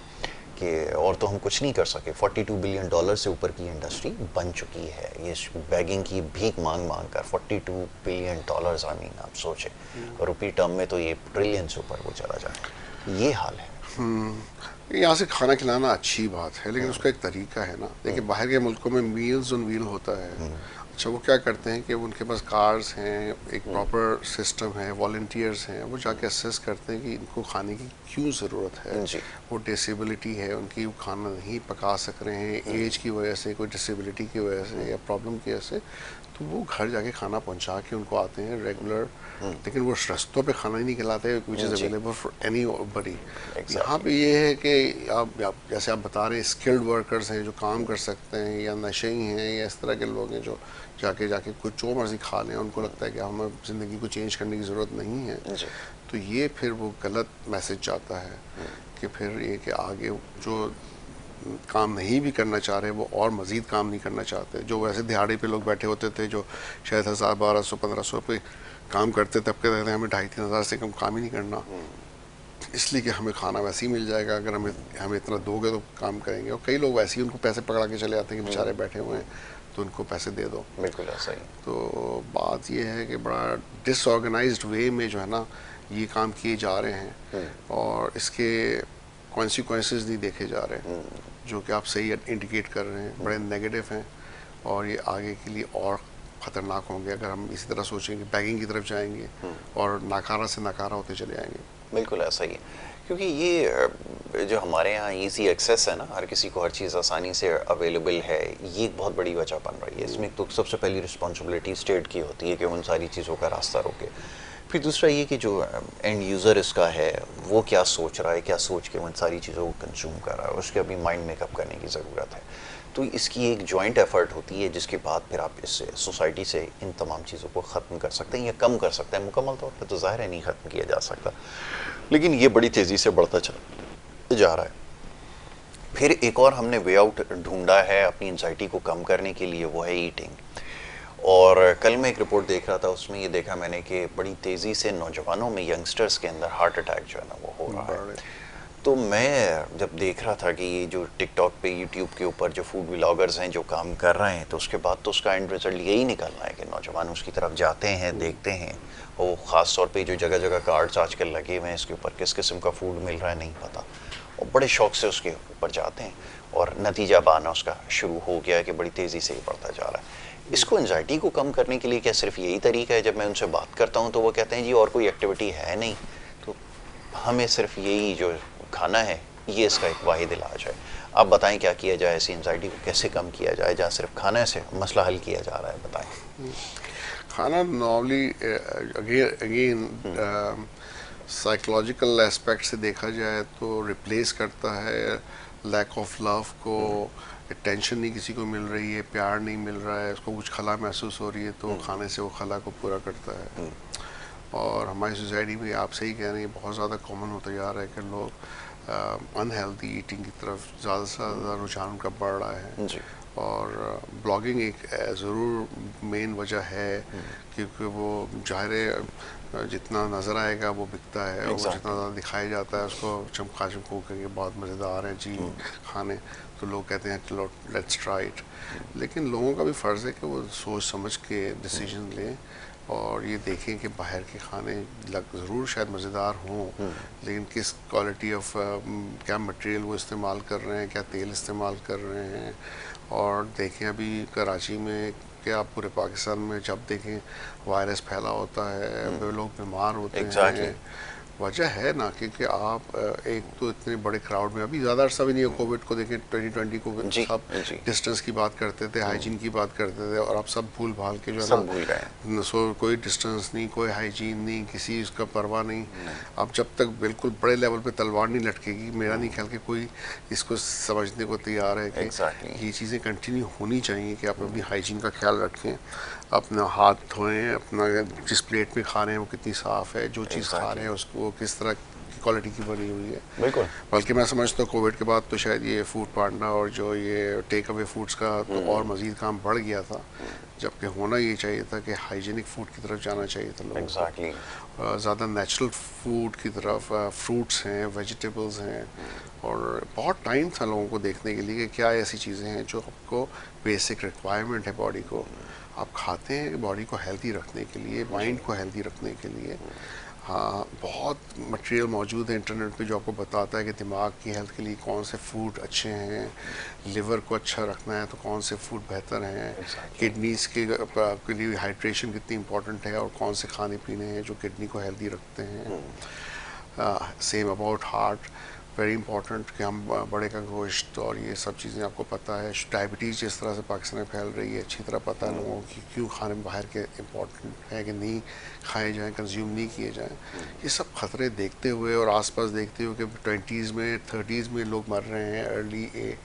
कि और तो हम कुछ नहीं कर सके। $42 बिलियन से ऊपर की इंडस्ट्री बन चुकी है, ये बैगिंग की भीख मांग मांग कर। $42 बिलियन, आई मीन आप सोचें रुपी टर्म में तो ये ट्रिलियन से ऊपर वो चला जाए, ये हाल है।
यहाँ से खाना खिलाना अच्छी बात है, लेकिन उसका एक तरीका है ना। देखिए बाहर के मुल्कों में मील्स ऑन व्हील होता है। अच्छा, वो क्या करते हैं कि उनके पास कार्स हैं, एक प्रॉपर सिस्टम है, वॉलंटियर्स हैं, वो जाके असेस करते हैं कि इनको खाने की क्यों ज़रूरत है। वो डिसेबिलिटी है उनकी, वो खाना नहीं पका सक रहे हैं एज की वजह से, कोई डिसेबिलिटी की वजह से या प्रॉब्लम की वजह से, तो वो घर जाके खाना पहुंचा के उनको आते हैं रेगुलर। लेकिन वो रस्तों पे खाना ही नहीं खिलाते which is available for any बडी। यहाँ पे ये है कि आप जैसे आप बता रहे हैं स्किल्ड वर्कर्स हैं जो काम कर सकते हैं, या नशे हैं, या इस तरह के लोग हैं जो जाके कुछ जो मर्जी खा लें, उनको लगता है कि हमें ज़िंदगी को चेंज करने की ज़रूरत नहीं है। तो ये फिर वो गलत मैसेज जाता है कि फिर ये कि आगे जो काम नहीं भी करना चाह रहे वो और मज़ीद काम नहीं करना चाहते। जो वैसे दिहाड़ी पे लोग बैठे होते थे जो शायद 1000, 1200, 1500 पे काम करते, तब कहते थे हमें 2500, 3000 से कम काम ही नहीं करना, इसलिए कि हमें खाना वैसे ही मिल जाएगा, अगर हमें इतना दोगे तो काम करेंगे। और कई लोग वैसे ही उनको पैसे पकड़ा के चले आते हैं कि बेचारे बैठे हुए हैं तो उनको पैसे दे दो।
बिल्कुल ऐसा ही।
तो बात ये है कि बड़ा डिसऑर्गेनाइज्ड वे में जो है ना ये काम किए जा रहे हैं, और इसके कॉन्सिक्वेंसेस नहीं देखे जा रहे, जो कि आप सही इंडिकेट कर रहे हैं, बड़े नेगेटिव हैं। और ये आगे के लिए और ख़तरनाक होंगे अगर हम इसी तरह सोचेंगे, बैगिंग की तरफ जाएंगे और नाकारा से नाकारा होते चले आएंगे।
बिल्कुल ऐसा ही है, क्योंकि ये जो हमारे यहाँ ईजी एक्सेस है ना, हर किसी को हर चीज़ आसानी से अवेलेबल है, ये एक बहुत बड़ी वजह बन रही है। इसमें तो सबसे पहली रिस्पॉन्सिबिलिटी स्टेट की होती है कि उन सारी चीज़ों का रास्ता रोके। फिर दूसरा ये कि जो एंड यूज़र इसका है वो क्या सोच रहा है, क्या सोच के उन सारी चीज़ों को कंज्यूम कर रहा है, उसके अभी माइंड मेकअप करने की ज़रूरत है। तो इसकी एक जॉइंट एफर्ट होती है, जिसके बाद फिर आप इस सोसाइटी से इन तमाम चीज़ों को ख़त्म कर सकते हैं या कम कर सकते हैं। मुकम्मल तौर पर तो ज़ाहिर है नहीं ख़त्म किया जा सकता, लेकिन ये बड़ी तेज़ी से बढ़ता चला जा रहा है। फिर एक और हमने वे आउट ढूंढा है अपनी एंजाइटी को कम करने के लिए, वो है ईटिंग। और कल मैं एक रिपोर्ट देख रहा था, उसमें ये देखा मैंने कि बड़ी तेज़ी से नौजवानों में, यंगस्टर्स के अंदर हार्ट अटैक जो है ना वो हो रहा है। तो मैं जब देख रहा था कि ये जो टिकटॉक पे, यूट्यूब के ऊपर जो फूड व्लॉगर्स हैं जो काम कर रहे हैं, तो उसके बाद तो उसका एंड रिजल्ट यही निकलना है कि नौजवान उसकी तरफ जाते हैं, देखते हैं, और ख़ास तौर पे जो जगह जगह कार्ड्स आजकल लगे हुए हैं इसके ऊपर किस किस्म का फूड मिल रहा है नहीं पता, और बड़े शौक से उसके ऊपर जाते हैं, और नतीजा पाना उसका शुरू हो गया है कि बड़ी तेज़ी से ही बढ़ता जा रहा है। इसको एंजाइटी को कम करने के लिए क्या सिर्फ यही तरीका है? जब मैं उनसे बात करता हूँ तो वो कहते हैं जी और कोई एक्टिविटी है नहीं, तो हमें सिर्फ यही जो खाना है ये इसका एक वाहिद इलाज है। आप बताएं क्या किया जाए, ऐसी एंजाइटी को कैसे कम किया जाए जहाँ सिर्फ खाने से मसला हल किया जा रहा है, बताएं।
खाना नॉर्मली अगेन साइकोलॉजिकल एस्पेक्ट से देखा जाए तो रिप्लेस करता है लैक ऑफ लव को। टेंशन नहीं किसी को मिल रही है, प्यार नहीं मिल रहा है, उसको कुछ खला महसूस हो रही है, तो खाने से वो खला को पूरा करता है। और हमारी सोसाइटी में आप सही कह रहे हैं बहुत ज़्यादा कॉमन होता जा रहा है कि लोग अनहेल्दी ईटिंग की तरफ ज़्यादा से ज़्यादा रुझान उनका बढ़ रहा है
जी।
और ब्लॉगिंग एक ज़रूर मेन वजह है, क्योंकि वो ज़ाहिर है जितना नज़र आएगा वो बिकता है, और जितना ज़्यादा दिखाया जाता है उसको चमका चमको करके बहुत मज़ेदार है जी खाने, तो लोग कहते हैं चलो लेट्स ट्राई इट। लेकिन लोगों का भी फ़र्ज़ है कि वो सोच समझ के डिसीजन लें और ये देखें कि बाहर के खाने ज़रूर शायद मज़ेदार हों, लेकिन किस क्वालिटी ऑफ क्या मटेरियल वो इस्तेमाल कर रहे हैं, क्या तेल इस्तेमाल कर रहे हैं। और देखें अभी कराची में क्या पूरे पाकिस्तान में जब देखें वायरस फैला होता है, लोग बीमार होते हैं। वजह है ना क्योंकि आप एक तो इतने बड़े क्राउड में, अभी ज़्यादा अर्सा भी नहीं है कोविड को देखें, 2020 को सब डिस्टेंस की बात करते थे, हाइजीन की बात करते थे, और अब सब भूल भाल के जो है ना, कोई डिस्टेंस नहीं, कोई हाइजीन नहीं, किसी इसका परवाह नहीं। अब जब तक बिल्कुल बड़े लेवल पे तलवार नहीं लटकेगी, मेरा नहीं ख्याल कि कोई इसको समझने को तैयार है कि ये चीज़ें कंटिन्यू होनी चाहिए कि आप अपनी हाइजीन का ख्याल रखें, अपना हाथ धोएं, अपना जिस प्लेट में खा रहे हैं वो कितनी साफ़ है, जो चीज़ खा रहे हैं उसको किस तरह की क्वालिटी की बनी हुई है।
बिल्कुल।
बल्कि मैं समझता हूँ कोविड के बाद तो शायद ये फूड पांडा और जो ये टेक अवे फूड्स का तो और मज़ीद काम बढ़ गया था, जबकि होना ये चाहिए था कि हाइजीनिक फूड की तरफ जाना चाहिए था लोगों
एग्जैक्टली।
को, ज़्यादा नेचुरल फूड की तरफ, फ्रूट्स हैं, वेजिटेबल्स हैं। और बहुत टाइम था लोगों को देखने के लिए कि क्या ऐसी चीज़ें हैं जो आपको बेसिक रिक्वायरमेंट है बॉडी को, आप खाते हैं बॉडी को हेल्दी रखने के लिए, माइंड को हेल्दी रखने के लिए। हाँ, बहुत मटेरियल मौजूद है इंटरनेट पे जो आपको बताता है कि दिमाग की हेल्थ के लिए कौन से फूड अच्छे हैं, लिवर को अच्छा रखना है तो कौन से फूड बेहतर हैं, किडनीज के लिए हाइड्रेशन कितनी इंपॉर्टेंट है और कौन से खाने पीने हैं जो किडनी को हेल्दी रखते हैं। Same about heart, very important कि हम बड़े का गोश्त और ये सब चीज़ें आपको पता है। डायबिटीज़ जिस तरह से पाकिस्तान में फैल रही है अच्छी तरह पता है लोगों की क्यों खाने में बाहर के इंपॉर्टेंट है कि नहीं खाए जाएं, कंज्यूम नहीं किए जाएं। ये सब खतरे देखते हुए और आसपास देखते हुए कि 20s में 30s में लोग मर रहे हैं अर्ली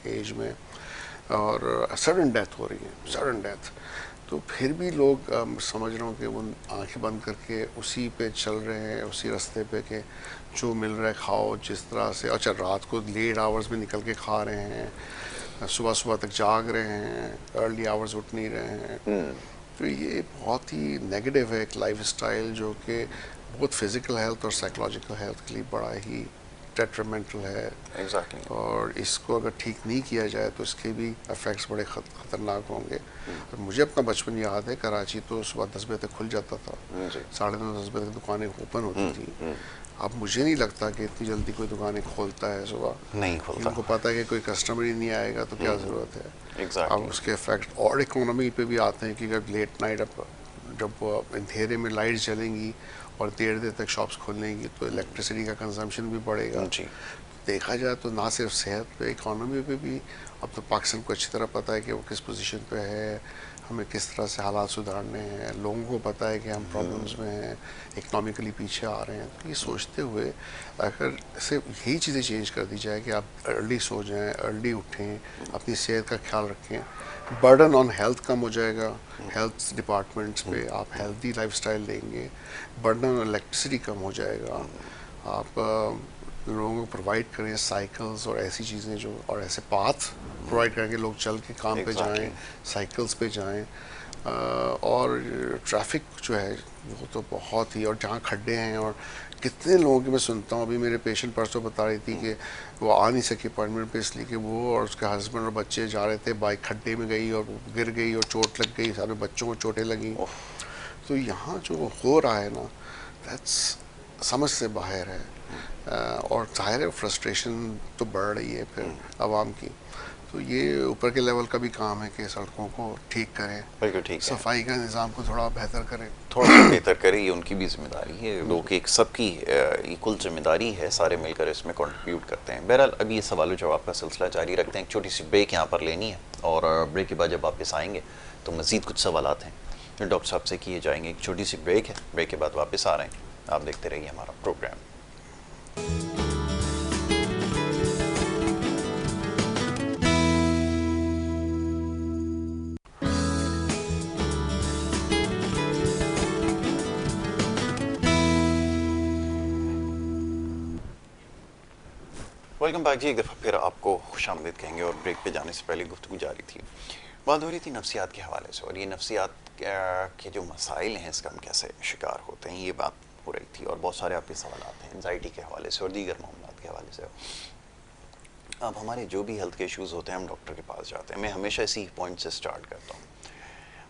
एज में और सडन डेथ हो रही है, सडन डेथ। तो फिर भी लोग समझ रहा हूँ कि वो आंखें बंद करके उसी पे चल रहे हैं, उसी रास्ते पे कि जो मिल रहा है खाओ जिस तरह से। अच्छा, रात को लेट आवर्स में निकल के खा रहे हैं, सुबह सुबह तक जाग रहे हैं, अर्ली आवर्स उठ नहीं रहे हैं। तो ये बहुत ही नेगेटिव है एक लाइफ स्टाइल जो कि बहुत फिज़िकल हेल्थ और साइकोलॉजिकल हेल्थ के लिए बड़ा ही डेट्रीमेंटल है।
एग्जैक्टली।
और इसको अगर ठीक नहीं किया जाए तो इसके भी इफ़ेक्ट्स बड़े ख़तरनाक होंगे। और मुझे अपना बचपन याद है, कराची तो सुबह 10 बजे तक खुल जाता था, 9:30 10 बजे तक दुकानें ओपन होती थी। अब मुझे नहीं लगता कि इतनी जल्दी कोई दुकानें खोलता है सुबह,
नहीं खोलता।
उनको पता है कि कोई कस्टमर ही नहीं आएगा तो क्या ज़रूरत है।
एग्जैक्टली।
अब उसके इफ़ेक्ट और इकोनॉमी पे भी आते हैं कि अगर लेट नाइट अब जब अंधेरे में लाइट्स जलेंगी और देर देर तक शॉप्स खोलेंगी तो इलेक्ट्रिसिटी का कंजम्पशन भी बढ़ेगा।
जी।
देखा जाए तो ना सिर्फ सेहत पे, इकोनॉमी पे भी अब तो पाकिस्तान को अच्छी तरह पता है कि वो किस पोजीशन पे है, हमें किस तरह से हालात सुधारने हैं, लोगों को पता है कि हम प्रॉब्लम्स में हैं, इकोनॉमिकली पीछे आ रहे हैं। तो ये सोचते हुए अगर सिर्फ यही चीज़ें चेंज कर दी जाए कि आप अर्ली सो जाएं, अर्ली उठें, अपनी सेहत का ख्याल रखें, बर्डन ऑन हेल्थ कम हो जाएगा। हेल्थ डिपार्टमेंट्स पे आप हेल्दी लाइफस्टाइल देंगे, बर्डन ऑन इलेक्ट्रिसिटी कम हो जाएगा। आप लोगों को प्रोवाइड करें साइकिल्स और ऐसी चीज़ें जो, और ऐसे पाथ प्रोवाइड करें कि लोग चल के काम पे जाएं, साइकिल्स पे जाएं। और ट्रैफिक जो है वो तो बहुत ही, और जहाँ खड्डे हैं, और कितने लोगों की मैं सुनता हूँ। अभी मेरे पेशेंट परसों बता रही थी कि वो आ नहीं सकी अपॉइंटमेंट पे इसलिए कि वो और उसके हस्बैंड और बच्चे जा रहे थे, बाइक खड्डे में गई और गिर गई और चोट लग गई, सारे बच्चों को चोटें लगी। तो यहाँ जो हो रहा है ना, दैट्स समझ से बाहर है। और जाहिर है फ्रस्ट्रेशन तो बढ़ रही है फिर आवाम की। तो ये ऊपर के लेवल का भी काम है कि सड़कों को ठीक करें,
बिल्कुल ठीक है।
सफाई का निज़ाम को थोड़ा बेहतर करें,
थोड़ा सा बेहतर करें, ये उनकी भी जिम्मेदारी है। लोग एक सबकी इक्वल जिम्मेदारी है, सारे मिलकर इसमें कंट्रीब्यूट करते हैं। बहरहाल अभी ये सवाल जवाब का सिलसिला जारी रखते हैं। एक छोटी सी ब्रेक यहाँ पर लेनी है और ब्रेक के बाद जब वापस आएंगे तो मज़ीद कुछ सवालात हैं जो डॉक्टर साहब से किए जाएंगे। एक छोटी सी ब्रेक है, ब्रेक के बाद वापस आ रहे हैं। आप देखते रहिए हमारा प्रोग्राम। वेलकम बैक जी। एक दफ़ा फिर आपको खुशामदीद कहेंगे। और ब्रेक पे जाने से पहले गुफ्तगू जारी थी, बात हो रही थी नफ्सियात के हवाले से, और ये नफ्सियात के जो मसाइल हैं इसका हम कैसे शिकार होते हैं, ये बात हो रही थी। और बहुत सारे आपके सवाल आते हैं एंजाइटी के हवाले से और दीगर मामलों के हवाले से। अब हमारे जो भी हेल्थ के इश्यूज़ होते हैं हम डॉक्टर के पास जाते हैं। मैं हमेशा इसी पॉइंट से स्टार्ट करता हूँ,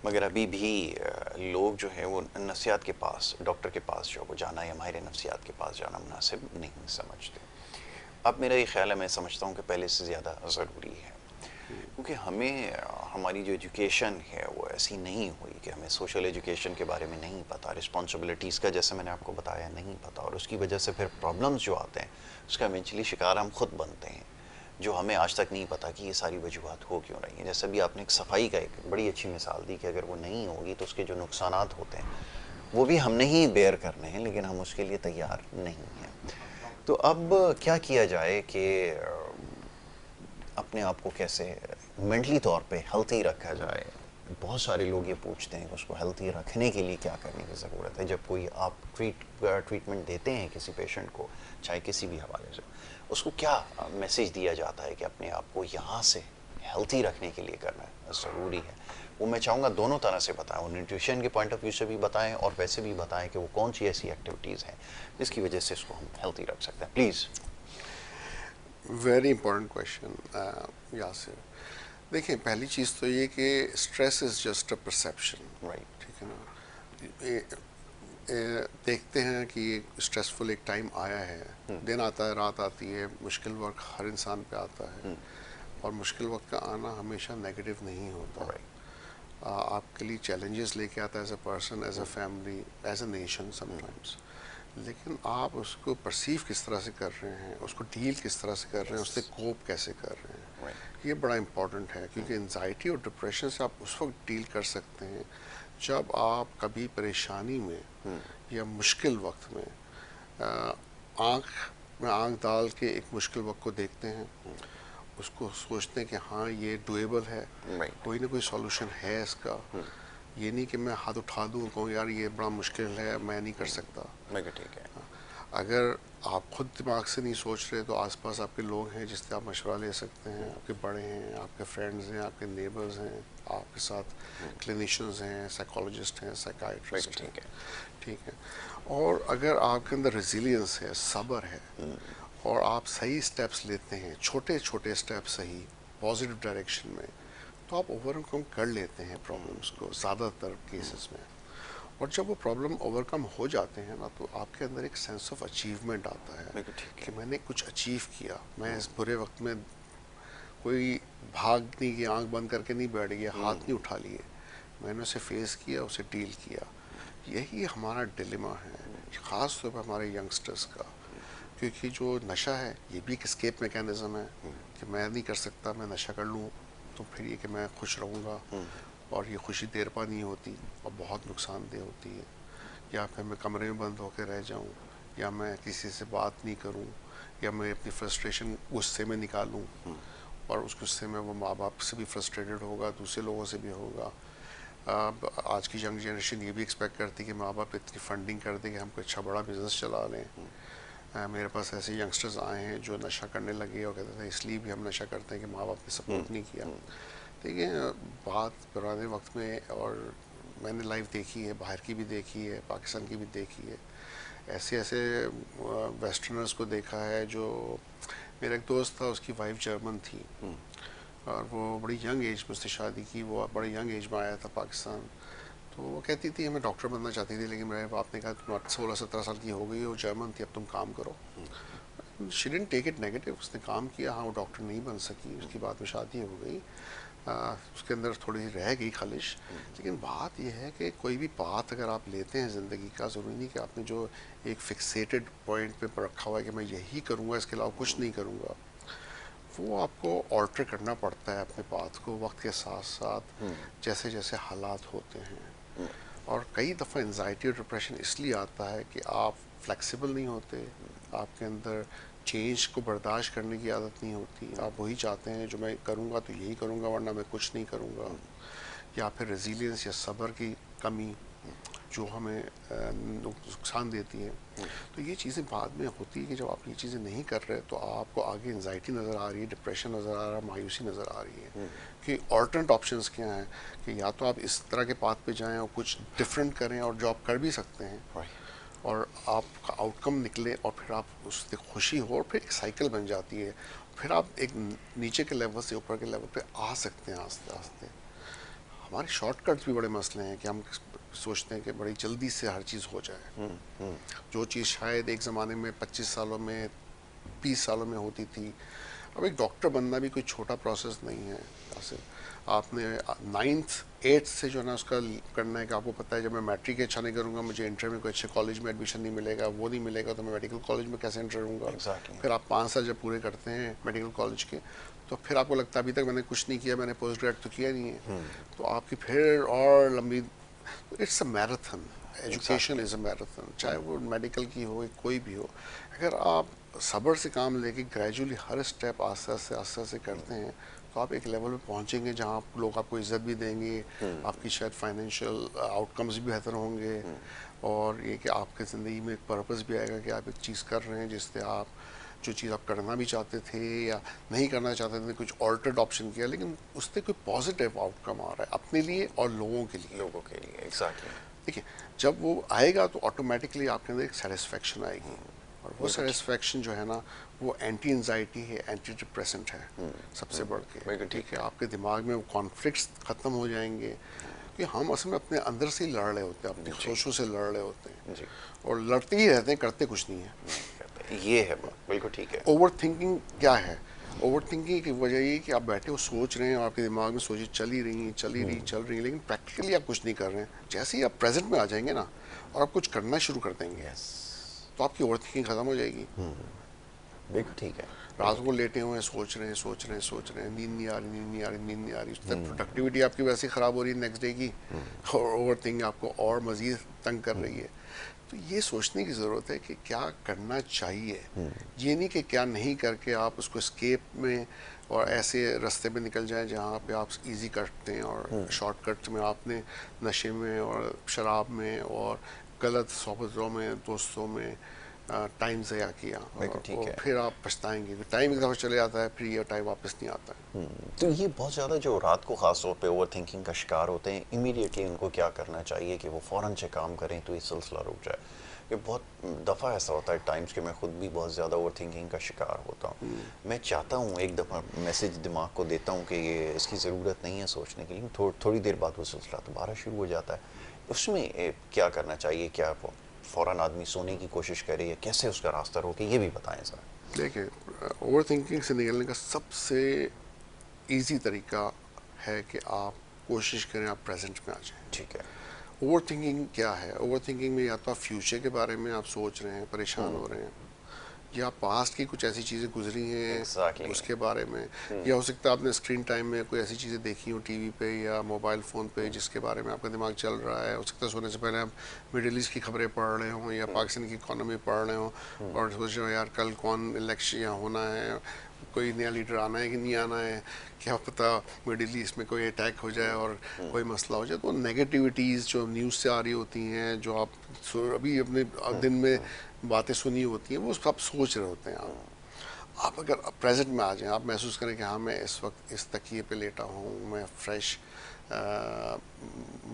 मगर अभी भी लोग जो है वो नफ्सियात के पास, डॉक्टर के पास जो वो जाना या माहिर नफ्सियात के पास जाना मुनासिब नहीं समझते। अब मेरा ये ख्याल है, मैं समझता हूँ कि पहले से ज़्यादा ज़रूरी है, क्योंकि हमें हमारी जो एजुकेशन है वो ऐसी नहीं हुई कि हमें सोशल एजुकेशन के बारे में नहीं पता, रिस्पॉन्सिबिलिटीज़ का जैसे मैंने आपको बताया नहीं पता, और उसकी वजह से फिर प्रॉब्लम्स जो आते हैं उसका इवेंचुअली शिकार हम खुद बनते हैं, जो हमें आज तक नहीं पता कि ये सारी वजूहत हो क्यों रही हैं। जैसे भी आपने एक सफाई का एक बड़ी अच्छी मिसाल दी कि अगर वो नहीं होगी तो उसके जो नुकसानात होते हैं वो भी हमने ही बेयर करने हैं, लेकिन हम उसके लिए तैयार नहीं हैं। तो अब क्या किया जाए कि अपने आप को कैसे मेंटली तौर पे हेल्थी रखा जाए, बहुत सारे लोग ये पूछते हैं कि उसको हेल्थी रखने के लिए क्या करने की ज़रूरत है। जब कोई आप ट्रीटमेंट देते हैं किसी पेशेंट को, चाहे किसी भी हवाले से, उसको क्या मैसेज दिया जाता है कि अपने आप को यहाँ से हेल्थी रखने के लिए करना है, ज़रूरी है? वो मैं चाहूँगा दोनों तरह से बताएं, वो न्यूट्रिशन के पॉइंट ऑफ व्यू से भी बताएं और वैसे भी बताएं कि वो कौन सी ऐसी एक्टिविटीज़ हैं जिसकी वजह से इसको हम हेल्थी रख सकते हैं। Please.
Very important question Yasir. देखिए, पहली चीज़ तो ये कि stress is just a perception,
right.
ठीक है ना। देखते हैं कि स्ट्रेसफुल एक टाइम आया है, दिन आता है, रात आती है, मुश्किल वक्त हर इंसान पे आता है, और मुश्किल वक्त का आना हमेशा नेगेटिव नहीं होता। आपके लिए चैलेंजेस लेके आता है as a person, as a family, as a nation sometimes. लेकिन आप उसको परसीव किस तरह से कर रहे हैं, उसको डील किस तरह से कर रहे हैं, उससे कोप कैसे कर रहे हैं, ये बड़ा इंपॉर्टेंट है। क्योंकि एंजाइटी और डिप्रेशन से आप उस वक्त डील कर सकते हैं जब आप कभी परेशानी में या मुश्किल वक्त में आँख में आँख डाल के एक मुश्किल वक्त को देखते हैं, उसको सोचते हैं कि हाँ ये डुएबल है, कोई ना कोई सॉल्यूशन है इसका। ये नहीं कि मैं हाथ उठा दूँ, कहूँ यार ये बड़ा मुश्किल है, मैं नहीं कर सकता।
ठीक है।
अगर आप खुद दिमाग से नहीं सोच रहे तो आसपास आपके लोग हैं जिससे आप मशवरा ले सकते हैं। आपके बड़े हैं, आपके फ्रेंड्स हैं, आपके नेबर्स हैं, आपके साथ क्लिनिशियंस हैं, साइकोलॉजिस्ट हैं, साइकाइट्रिस्ट हैं, ठीक है। और अगर आपके अंदर रेजिलियंस है, सब्र है, और आप सही स्टेप्स लेते हैं, छोटे छोटे स्टेप्स सही पॉजिटिव डायरेक्शन में, तो आप ओवरकम कर लेते हैं प्रॉब्लम्स को ज़्यादातर केसेस में। और जब वो प्रॉब्लम ओवरकम हो जाते हैं ना, तो आपके अंदर एक सेंस ऑफ अचीवमेंट आता है कि मैंने कुछ अचीव किया। मैं इस बुरे वक्त में कोई भागने की आंख बंद करके नहीं बैठ गया, हाथ नहीं उठा लिए, मैंने उसे फेस किया, उसे डील किया। यही हमारा डिलेमा है, ख़ास तौर पर हमारे यंगस्टर्स का। क्योंकि जो नशा है ये भी एक स्केप मैकेनिज़्म है कि मैं नहीं कर सकता, मैं नशा कर लूँ तो फिर ये कि मैं खुश रहूँगा, और ये खुशी देर पा नहीं होती और बहुत नुकसानदेह होती है। या फिर मैं कमरे में बंद होकर रह जाऊँ, या मैं किसी से बात नहीं करूँ, या मैं अपनी फ्रस्ट्रेशन गुस्से में निकालूँ, और उस गुस्से में वो माँ बाप से भी फ्रस्ट्रेटेड होगा, दूसरे लोगों से भी होगा। अब आज की यंग जनरेशन ये भी एक्सपेक्ट करती है कि माँ बाप इतनी फंडिंग कर दे कि हम कोई अच्छा बड़ा बिजनेस चला लें। मेरे पास ऐसे यंगस्टर्स आए हैं जो नशा करने लगे और कहते थे इसलिए भी हम नशा करते हैं कि माँ बाप ने सपोर्ट नहीं किया। देखिए, बात पुराने वक्त में, और मैंने लाइफ देखी है, बाहर की भी देखी है, पाकिस्तान की भी देखी है, ऐसे ऐसे वेस्टर्नर्स को देखा है। जो मेरा एक दोस्त था, उसकी वाइफ जर्मन थी, और वो बड़ी यंग एज में उसने शादी की, वो बड़ी यंग एज में आया था पाकिस्तान। तो वो कहती थी मैं डॉक्टर बनना चाहती थी, लेकिन मेरे बाप ने कहा तुम 16-17 साल की हो गई हो, जर्मन थी, अब तुम काम करो। She didn't take it negative, उसने काम किया। हाँ, वो डॉक्टर नहीं बन सकी, उसकी बाद में शादी हो गई, उसके अंदर थोड़ी रह गई खालिश। लेकिन बात यह है कि कोई भी पाथ अगर आप लेते हैं ज़िंदगी का, ज़रूरी नहीं कि आपने जो एक फिक्सेटेड पॉइंट पे रखा हुआ है कि मैं यही करूँगा, इसके अलावा कुछ नहीं करूँगा। वो आपको ऑल्टर करना पड़ता है अपने पाथ को वक्त के साथ साथ, जैसे जैसे हालात होते हैं। और कई दफ़ा एंजाइटी और डिप्रेशन इसलिए आता है कि आप फ्लेक्सिबल नहीं होते, आपके अंदर चेंज को बर्दाश्त करने की आदत नहीं होती। आप वही चाहते हैं जो मैं करूँगा तो यही करूँगा, वरना मैं कुछ नहीं करूँगा। या फिर रेजिलियंस या सब्र की कमी जो हमें नुकसान देती है। तो ये चीज़ें बाद में होती है कि जब आप ये चीज़ें नहीं कर रहे तो आपको आगे एंजाइटी नज़र आ रही है, डिप्रेशन नज़र आ रहा है, मायूसी नज़र आ रही है। कि ऑल्टरनेट ऑप्शंस क्या हैं कि या तो आप इस तरह के पाथ पे जाएं और कुछ डिफरेंट करें, और जॉब कर भी सकते हैं, और आपका आउटकम निकले, और फिर आप उससे खुशी हो, और फिर एक साइकिल बन जाती है। फिर आप एक नीचे के लेवल से ऊपर के लेवल पे आ सकते हैं आस्ते आस्ते। हमारे शॉर्टकट्स भी बड़े मसले हैं कि हम सोचते हैं कि बड़ी जल्दी से हर चीज़ हो जाए। जो चीज़ शायद एक ज़माने में 25 सालों में, 20 सालों में होती थी। अब एक डॉक्टर बनना भी कोई छोटा प्रोसेस नहीं है। जैसे आपने 9th 8th से जो है ना उसका करना है कि आपको पता है जब मैं मैट्रिक अच्छा नहीं करूँगा, मुझे इंटर में कोई अच्छे कॉलेज में एडमिशन नहीं मिलेगा, वो नहीं मिलेगा तो मैं मेडिकल कॉलेज में कैसे एंटर होऊंगा। फिर आप 5 साल जब पूरे करते हैं मेडिकल कॉलेज के, तो फिर आपको लगता है अभी तक मैंने कुछ नहीं किया, मैंने पोस्ट ग्रेड तो किया नहीं है। तो आपकी फिर और लंबी, it's a marathon, education is a marathon, चाहे वो मेडिकल की हो कोई भी हो। अगर आप सब्र से काम लेके ग्रेजुअली हर स्टेप आस्ते आस्ते करते हैं तो आप एक लेवल पे पहुंचेंगे जहां आप लोग आपको इज्जत भी देंगे, आपकी शायद फाइनेंशियल आउटकम्स भी बेहतर होंगे, और ये कि आपके ज़िंदगी में एक पर्पस भी आएगा कि आप एक चीज़ कर रहे हैं जिससे आप जो चीज़ आप करना भी चाहते थे या नहीं करना चाहते थे, कुछ ऑल्टर्ड ऑप्शन किया, लेकिन उससे कोई पॉजिटिव आउटकम आ रहा है अपने लिए और लोगों के लिए।
लोगों के लिए एग्जैक्टली।
देखिए, जब वो आएगा तो ऑटोमेटिकली आपके अंदर एक सेटिस्फेक्शन आएगी, और वो
बिल्कुल ठीक।
सेटिस्फेक्शन जो है ना, वो एंटी एंजाइटी है, एंटी डिप्रेसेंट है सबसे बढ़ के।
बिल्कुल ठीक
ठीक है, आपके दिमाग में वो कॉन्फ्लिक्ट्स ख़त्म हो जाएंगे कि हम असल में अपने अंदर से ही लड़ रहे होते हैं, अपनी सोचों से लड़ रहे होते हैं,
जी।
और लड़ते ही रहते हैं, करते कुछ नहीं है।
नहीं करते, ये है बात, बिल्कुल ठीक है।
ओवर थिंकिंग क्या है? ओवर थिंकिंग की वजह ये कि आप बैठे हो सोच रहे हैं और आपके दिमाग में सोचें चल ही रही हैं, चल ही रही, चल रही हैं, लेकिन प्रैक्टिकली आप कुछ नहीं कर रहे हैं। जैसे ही आप प्रेजेंट में आ जाएंगे ना और आप कुछ करना शुरू कर देंगे,
यस,
तो आपकी ओवर थिंकिंग खत्म हो जाएगी।
बिल्कुल ठीक है।
रात को लेटे हुए हैं, सोच रहे हैं, सोच रहे हैं, सोच रहे हैं, नींद नहीं आ रही, नींद नहीं आ रही, नींद नहीं आ रही, उससे प्रोडक्टिविटी आपकी वैसे ही ख़राब हो रही है नेक्स्ट डे की, और ओवर थिंकिंग आपको और मज़ीद तंग कर रही है। तो ये सोचने की ज़रूरत है कि क्या करना चाहिए, ये नहीं कि क्या नहीं करके आप उसको स्केप में और ऐसे रास्ते पे निकल जाएं जहाँ पे आप इजी करते हैं, और शॉर्टकट में आपने नशे में और शराब में और गलत सोबतों में, दोस्तों में टाइम ज़या किया,
बिल्कुल ठीक
और
है।
फिर आप पछताएंगे। टाइम एक दफ़ा चले जाता है, फिर ये टाइम वापस नहीं आता है।
तो ये बहुत ज़्यादा जो रात को ख़ास तौर पे ओवर थिंकिंग का शिकार होते हैं, इमीडिएटली उनको क्या करना चाहिए कि वो फ़ौरन से काम करें तो ये सिलसिला रुक जाए? कि बहुत दफ़ा ऐसा होता है टाइम्स कि मैं खुद भी बहुत ज़्यादा ओवर थिंकिंग का शिकार होता हूँ। मैं चाहता हूँ, एक दफ़ा मैसेज दिमाग को देता हूँ कि ये इसकी ज़रूरत नहीं है सोचने के लिए, थोड़ी देर बाद वो सिलसिला दोबारा शुरू हो जाता है। उसमें क्या करना चाहिए? क्या वो फ़ौरन आदमी सोने की कोशिश करे या कैसे उसका रास्ता रोके, ये भी बताएं ज़रा।
देखिए, ओवर थिंकिंग से निकलने का सबसे इजी तरीका है कि आप कोशिश करें आप प्रेजेंट में आ जाएं।
ठीक है।
ओवर थिंकिंग क्या है? ओवर थिंकिंग में या तो आप फ्यूचर के बारे में आप सोच रहे हैं, परेशान हो रहे हैं, या पास्ट की कुछ ऐसी चीज़ें गुजरी हैं
एग्जैक्टली।
उसके बारे में, या हो सकता है आपने स्क्रीन टाइम में कोई ऐसी चीज़ें देखी हो टीवी पे या मोबाइल फ़ोन पे जिसके बारे में आपका दिमाग चल रहा है। हो सकता है सोने से पहले आप मिडिल ईस्ट की खबरें पढ़ रहे हों या पाकिस्तान की इकोनॉमी पढ़ रहे हों, और सोच रहे हो यार कल कौन इलेक्शन यहाँ होना है, कोई नया लीडर आना है कि नहीं आना है, क्या पता मिडिल ईस्ट में कोई अटैक हो जाए और कोई मसला हो जाए। तो नेगेटिविटीज़ जो न्यूज़ से आ रही होती हैं, जो आप अभी अपने दिन में बातें सुनी होती हैं, वो सब सोच रहे होते हैं। आप अगर प्रेजेंट में आ जाएं, आप महसूस करें कि हाँ मैं इस वक्त इस तकिए पे लेटा हूँ, मैं फ्रेश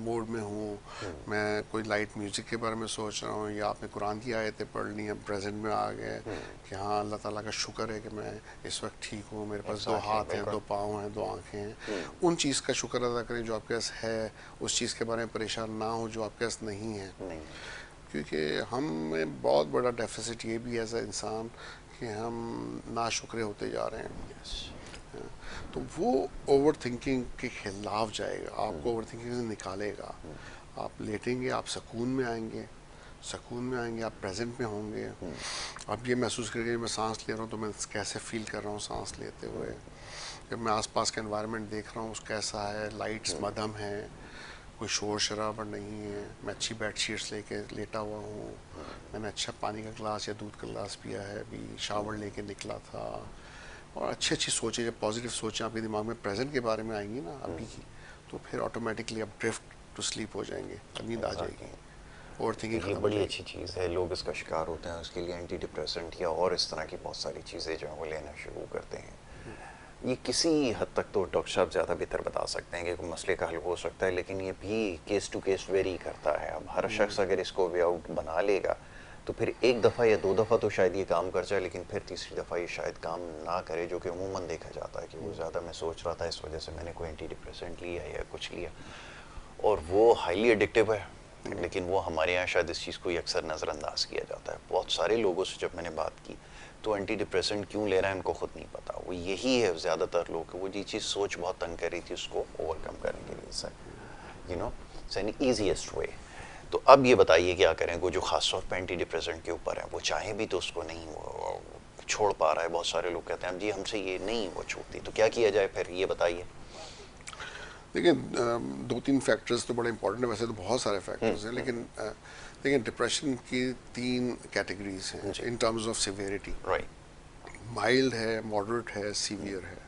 मूड में हूँ, मैं कोई लाइट म्यूज़िक के बारे में सोच रहा हूँ, या आपने कुरान की आयतें पढ़ ली हैं, प्रेजेंट में आ गए कि हाँ अल्लाह ताला का शुक्र है कि मैं इस वक्त ठीक हूँ, मेरे पास दो हाथ हैं, दो पाँव हैं, दो आँखें हैं। उन चीज़ का शुक्र अदा करें जो आपके पास है, उस चीज़ के बारे में परेशान ना हो जो आपके पास नहीं है।
नहीं।
क्योंकि हम में बहुत बड़ा डेफिसिट ये भी है एज इंसान कि हम नाशुक्रे होते जा रहे हैं। तो वो ओवर थिंकिंग के खिलाफ जाएगा, आपको ओवर थिंकिंग से निकालेगा। आप लेटेंगे, आप सुकून में आएंगे, सुकून में आएंगे, आप प्रेजेंट में होंगे। आप ये महसूस करेंगे मैं सांस ले रहा हूँ तो मैं कैसे फील कर रहा हूँ सांस लेते हुए, जब मैं आसपास का एनवायरनमेंट देख रहा हूँ कैसा है, लाइट्स मध्यम है, कोई शोर शराबा नहीं है, मैं अच्छी बेड शीट्स लेके लेटा हुआ हूँ, मैंने अच्छा पानी का गिलास या दूध का गिलास पिया है, अभी शावर लेके निकला था, और अच्छी अच्छी सोचें, जब पॉजिटिव सोचें आपके दिमाग में प्रेजेंट के बारे में आएंगी ना अभी की, तो फिर ऑटोमेटिकली आप ड्रिफ्ट टू स्लीप हो जाएंगे, नींद आ जाएगी, ओवर थिंकिंग
ये
खत्म हो
बड़ी
जाएगी।
अच्छी चीज़ है, लोग इसका शिकार होते हैं, उसके लिए एंटी डिप्रेसेंट या और इस तरह की बहुत सारी चीज़ें जो है वो लेना शुरू करते हैं। ये किसी हद तक तो डॉक्टर साहब ज़्यादा बेहतर बता सकते हैं कि कोई मसले का हल हो सकता है, लेकिन ये भी केस टू केस वेरी करता है। अब हर शख्स अगर इसको वे आउट बना लेगा तो फिर एक दफ़ा या दो दफ़ा तो शायद ये काम कर जाए, लेकिन फिर तीसरी दफ़ा ये शायद काम ना करे, जो कि अमूमन देखा जाता है कि वो ज़्यादा मैं सोच रहा था इस वजह से मैंने कोई एंटी डिप्रेसेंट लिया या कुछ लिया, और वो हाईली एडिक्टिव है। लेकिन वो हमारे यहाँ शायद इस चीज़ को ही अक्सर नज़रअंदाज किया जाता है। बहुत सारे लोगों से जब मैंने बात की तो एंटी डिप्रेसेंट क्यों ले रहा है उनको खुद नहीं पता, वो यही है ज़्यादातर लोग, वो जी चीज़ सोच बहुत तंग कर रही थी उसको ओवरकम करने के लिए sir, you know, an easiest way. तो अब ये बताइए क्या करें, वो जो खास तौर पर एंटी डिप्रेसेंट के ऊपर है, वो चाहे भी तो उसको नहीं वो छोड़ पा रहा है। बहुत सारे लोग कहते हैं अब जी हमसे ये नहीं वो छूटती, तो क्या किया जाए फिर, ये बताइए।
देखिए, दो तीन फैक्टर्स तो बड़े इंपॉर्टेंट है, वैसे तो बहुत सारे फैक्टर्स हैं, लेकिन देखिए डिप्रेशन की तीन कैटेगरीज हैं in terms of severity.
Right.
Mild है, मॉडरेट है, सीवियर है।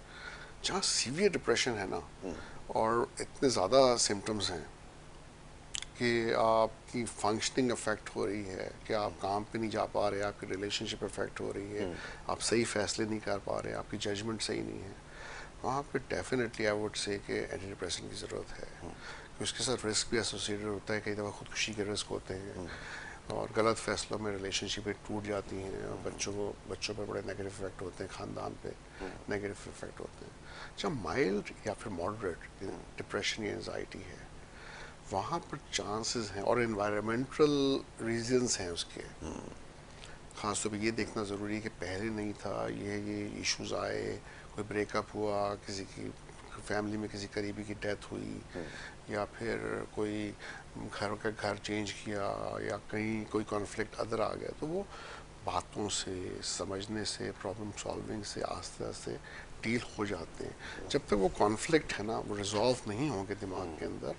जहाँ सीवियर डिप्रेशन है ना, और इतने ज़्यादा सिम्टम्स हैं कि आपकी फंक्शनिंग अफेक्ट हो रही है, कि आप काम पे नहीं जा पा रहे, आपकी रिलेशनशिप अफेक्ट हो रही है, आप सही फैसले नहीं कर पा रहे, आपकी जजमेंट सही नहीं है, वहाँ पे डेफिनेटली आई वुड से कि एंटी डिप्रेशन की ज़रूरत है, कि उसके साथ रिस्क भी एसोसिएटेड होता है, कई दफ़ा खुदकुशी के रिस्क होते हैं, और गलत फैसलों में रिलेशनशिप टूट जाती हैं, और बच्चों पर बड़े नेगेटिव इफेक्ट होते हैं, ख़ानदान पे नेगेटिव इफेक्ट होते हैं। जब माइल्ड या फिर मॉडरेट डिप्रेशन या एंजाइटी है, वहाँ पर चांसेस हैं, और इन्वायरमेंटल रीजंस हैं उसके, ख़ास तौर पे ये देखना ज़रूरी है कि पहले नहीं था, ये इश्यूज आए, कोई ब्रेकअप हुआ, किसी की फैमिली में किसी करीबी की डेथ हुई, या फिर कोई घर चेंज किया, या कहीं कोई कॉन्फ्लिक्ट अदर आ गया, तो वो बातों से, समझने से, प्रॉब्लम सॉल्विंग से आस्ते आस्ते डील हो जाते हैं। जब तक वो कॉन्फ्लिक्ट है ना, वो रिजॉल्व नहीं होंगे दिमाग के अंदर,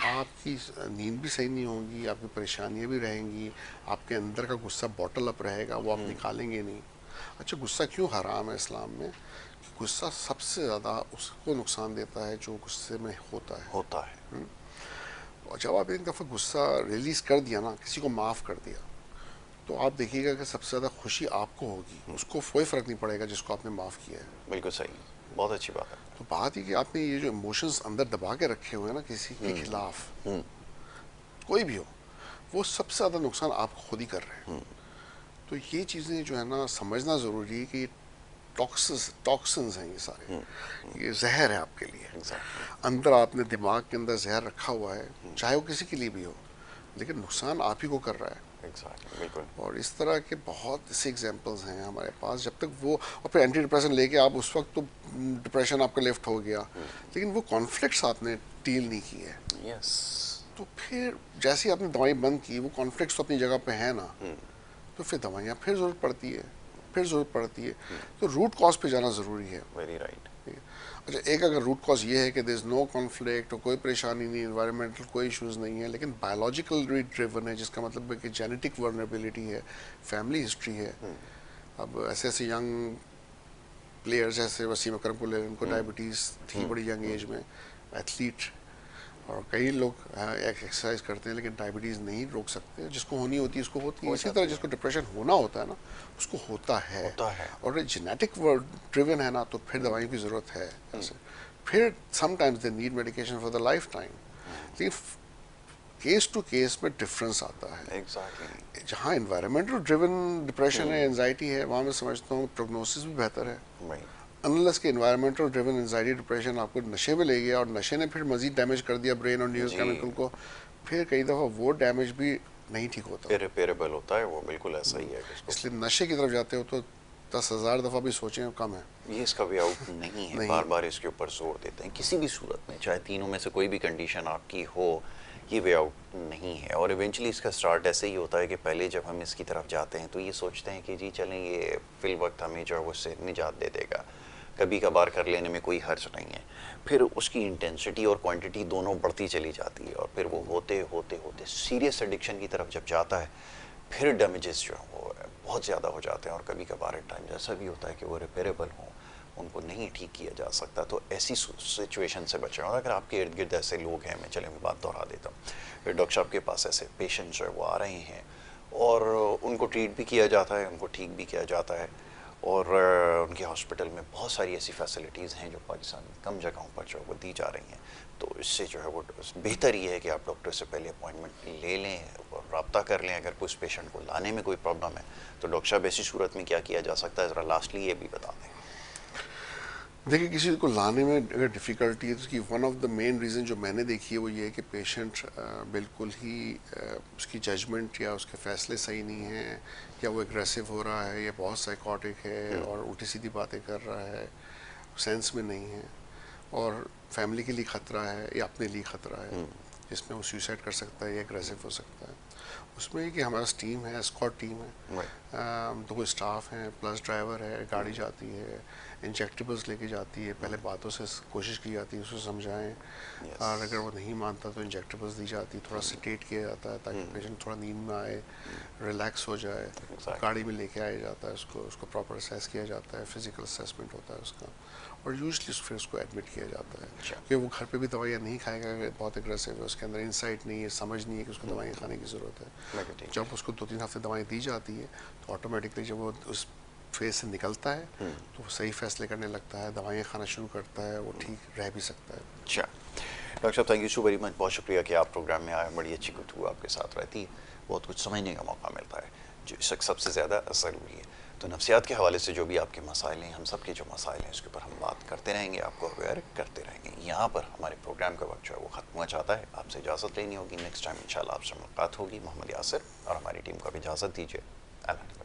आपकी नींद भी सही नहीं होगी, आपकी परेशानियां भी रहेंगी, आपके अंदर का गुस्सा बॉटल अप रहेगा, वो आप निकालेंगे नहीं। अच्छा, गुस्सा क्यों हराम है इस्लाम में? गुस्सा सबसे ज़्यादा उसको नुकसान देता है जो गुस्से में
होता है।
और जब आप एक दफ़ा गुस्सा रिलीज़ कर दिया ना, किसी को माफ़ कर दिया, तो आप देखिएगा कि सबसे ज़्यादा खुशी आपको होगी, उसको कोई फ़र्क नहीं पड़ेगा जिसको आपने माफ़ किया है।
बिल्कुल सही, बहुत अच्छी बात है।
तो बात ही कि आपने ये जो इमोशंस अंदर दबा के रखे हुए हैं ना किसी के खिलाफ, कोई भी हो, वो सबसे ज़्यादा नुकसान आप खुद ही कर रहे हैं। तो ये चीज़ें जो है ना, समझना ज़रूरी है कि टॉक्सिन्स हैं ये सारे, ये जहर है आपके लिए।
एग्जैक्टली।
अंदर आपने दिमाग के अंदर जहर रखा हुआ है, चाहे वो किसी के लिए भी हो, लेकिन नुकसान आप ही को कर रहा है।
एग्जैक्टली, बिल्कुल।
और इस तरह के बहुत से एग्जांपल्स हैं हमारे पास। जब तक वो, और फिर एंटी डिप्रेशन लेके आप उस वक्त तो डिप्रेशन आपका लिफ्ट हो गया, लेकिन वो कॉन्फ्लिक्ट्स आपने डील नहीं किए,
यस।
तो फिर जैसे ही आपने दवाई बंद की, वो कॉन्फ्लिक्ट्स तो अपनी जगह पे है ना, तो फिर दवाइयाँ फिर ज़रूरत पड़ती है, फिर ज़रूरत पड़ती है। तो रूट कॉज पे जाना ज़रूरी है।
Very right.
ठीक है। अच्छा, एक अगर रूट कॉज ये है कि देयर इज नो कॉन्फ्लिक्ट, और कोई परेशानी नहीं, एनवायरमेंटल कोई इश्यूज नहीं है, लेकिन बायोलॉजिकल ड्रिवन है, जिसका मतलब है कि जेनेटिक वर्नरेबिलिटी है, फैमिली हिस्ट्री है। अब ऐसे ऐसे यंग प्लेयर्स जैसे वसीम अकरम को ले, उनको डायबिटीज़ थी बड़ी यंग एज में, एथलीट, और कई लोग एक्सरसाइज करते हैं लेकिन डायबिटीज़ नहीं रोक सकते, जिसको होनी होती है उसको होती है।
हो
इसी
जाती
तरह
है।
जिसको डिप्रेशन होना होता है ना, उसको होता है।
होता है।
और जेनेटिक ड्रिवन है ना, तो फिर दवाइयों की ज़रूरत है ऐसे। फिर sometimes they need medication for the life time, लेकिन केस टू केस में डिफरेंस आता है।
एग्जैक्टली।
जहाँ इन्वायरमेंटल ड्रिवन डिप्रेशन है, एंजाइटी है, वहाँ मैं समझता हूँ प्रोग्नोसिस भी बेहतर है।
राइट।
अनलेस के इन्वायरमेंटल ड्रिवन एंजाइटी डिप्रेशन आपको नशे में ले गया, और नशे ने फिर मजीद डैमेज कर दिया ब्रेन और न्यूरो
जी।
केमिकल को, फिर कई दफ़ा वो डैमेज भी नहीं ठीक होता।
इरिपेरेबल होता है वो, बिल्कुल ऐसा ही है कि उसको।
इसलिए नशे की तरफ जाते हो तो 10,000 दफ़ा भी सोचें कम है।
ये इसका वे आउट नहीं है,
नहीं
बार बार इसके ऊपर जोर देते हैं, किसी भी सूरत में, चाहे तीनों में से कोई भी कंडीशन आपकी हो, ये वे आउट नहीं है। और इवेंचुअली इसका स्टार्ट ऐसे ही होता है कि पहले जब हम इसकी तरफ जाते हैं तो ये सोचते हैं कि जी चलें, ये फिल वक्त हमें जो है वो उससे निजात दे देगा, कभी कभार कर लेने में कोई हर्ज नहीं है। फिर उसकी इंटेंसिटी और क्वांटिटी दोनों बढ़ती चली जाती है, और फिर वो होते होते होते सीरियस एडिक्शन की तरफ जब जाता है, फिर डैमेजेस जो हैं वो बहुत ज़्यादा हो जाते हैं, और कभी कभार एक टाइम ऐसा भी होता है कि वो रिपेरेबल हों, उनको नहीं ठीक किया जा सकता। तो ऐसी सिचुएशन से बचें। और अगर आपके इर्द गिर्द ऐसे लोग हैं, मैं बात दोहरा देता हूँ, फिर डॉक्टर साहब के पास ऐसे पेशेंट्स जो है वो आ रहे हैं, और उनको ट्रीट भी किया जाता है, उनको ठीक भी किया जाता है, और उनके हॉस्पिटल में बहुत सारी ऐसी फैसिलिटीज़ हैं जो पाकिस्तान में कम जगहों पर जो है वो दी जा रही हैं। तो इससे जो है वो बेहतर ये है कि आप डॉक्टर से पहले अपॉइंटमेंट ले लें और रब्ता कर लें। अगर कुछ पेशेंट को लाने में कोई प्रॉब्लम है तो डॉक्टर साहब ऐसी सूरत में क्या किया जा सकता है, ज़रा लास्टली ये भी बता दें।
देखिए, किसी को लाने में अगर डिफ़िकल्टी है तो उसकी one of the main reason जो मैंने देखी है वो ये है कि पेशेंट बिल्कुल ही उसकी जजमेंट या उसके फैसले सही नहीं हैं, या वो एग्रेसिव हो रहा है, या बहुत साइकोटिक है और उल्टी सीधी बातें कर रहा है, सेंस में नहीं है, और फैमिली के लिए ख़तरा है या अपने लिए ख़तरा है, जिसमें वो सुसाइड कर सकता है या एग्रेसिव हो सकता है। उसमें ये कि हमारा टीम है, एस्कॉर्ट टीम है, 2 स्टाफ हैं, प्लस ड्राइवर है, गाड़ी जाती है, इंजेक्टेबल्स लेके जाती है, पहले बातों से कोशिश की जाती है उसको समझाएं,
Yes.
और अगर वो नहीं मानता तो इंजेक्टेबल्स दी जाती है, थोड़ा सेडेट किया जाता है ताकि पेशेंट थोड़ा नींद में आए, रिलैक्स हो जाए।
Exactly.
गाड़ी में लेके आया जाता है उसको, उसको प्रॉपर असेस किया जाता है, फिजिकल असेसमेंट होता है उसका, और यूजली फिर उसको एडमिट किया जाता है।
अच्छा।
क्योंकि वो घर पे भी दवाइयाँ नहीं खाएगा, बहुत एग्रेसिव है, उसके अंदर इंसाइट नहीं है, समझ नहीं है कि उसको दवाइयाँ खाने की ज़रूरत है।
Negative.
जब उसको 2-3 हफ्ते दवाएं दी जाती है तो ऑटोमेटिकली जब वो उस फेज से निकलता है तो वो सही फैसले करने लगता है, दवाइयाँ खाना शुरू करता है, वो ठीक रह भी सकता है।
अच्छा डॉक्टर साहब, thank you so very much, बहुत शुक्रिया कि आप प्रोग्राम में आए, बड़ी अच्छी गुफ्तगू आपके साथ रहती है, बहुत कुछ समझने का मौका मिलता है जो इस वक्त सबसे ज़्यादा ज़रूरी है। तो नफ्सियात के हवाले से जो भी आपके मसाइल हैं, हम सब के जो मसाइल हैं, उसके ऊपर हम बात करते रहेंगे, आपको अवेयर करते रहेंगे। यहाँ पर हमारे प्रोग्राम का वक्त जो है वो ख़त्म हुआ चाहता है, आपसे इजाज़त लेनी होगी, नेक्स्ट टाइम इंशाल्लाह आपसे मुलाकात होगी। मोहम्मद यासिर और हमारी टीम को भी इजाज़त दीजिए। अल्लाह।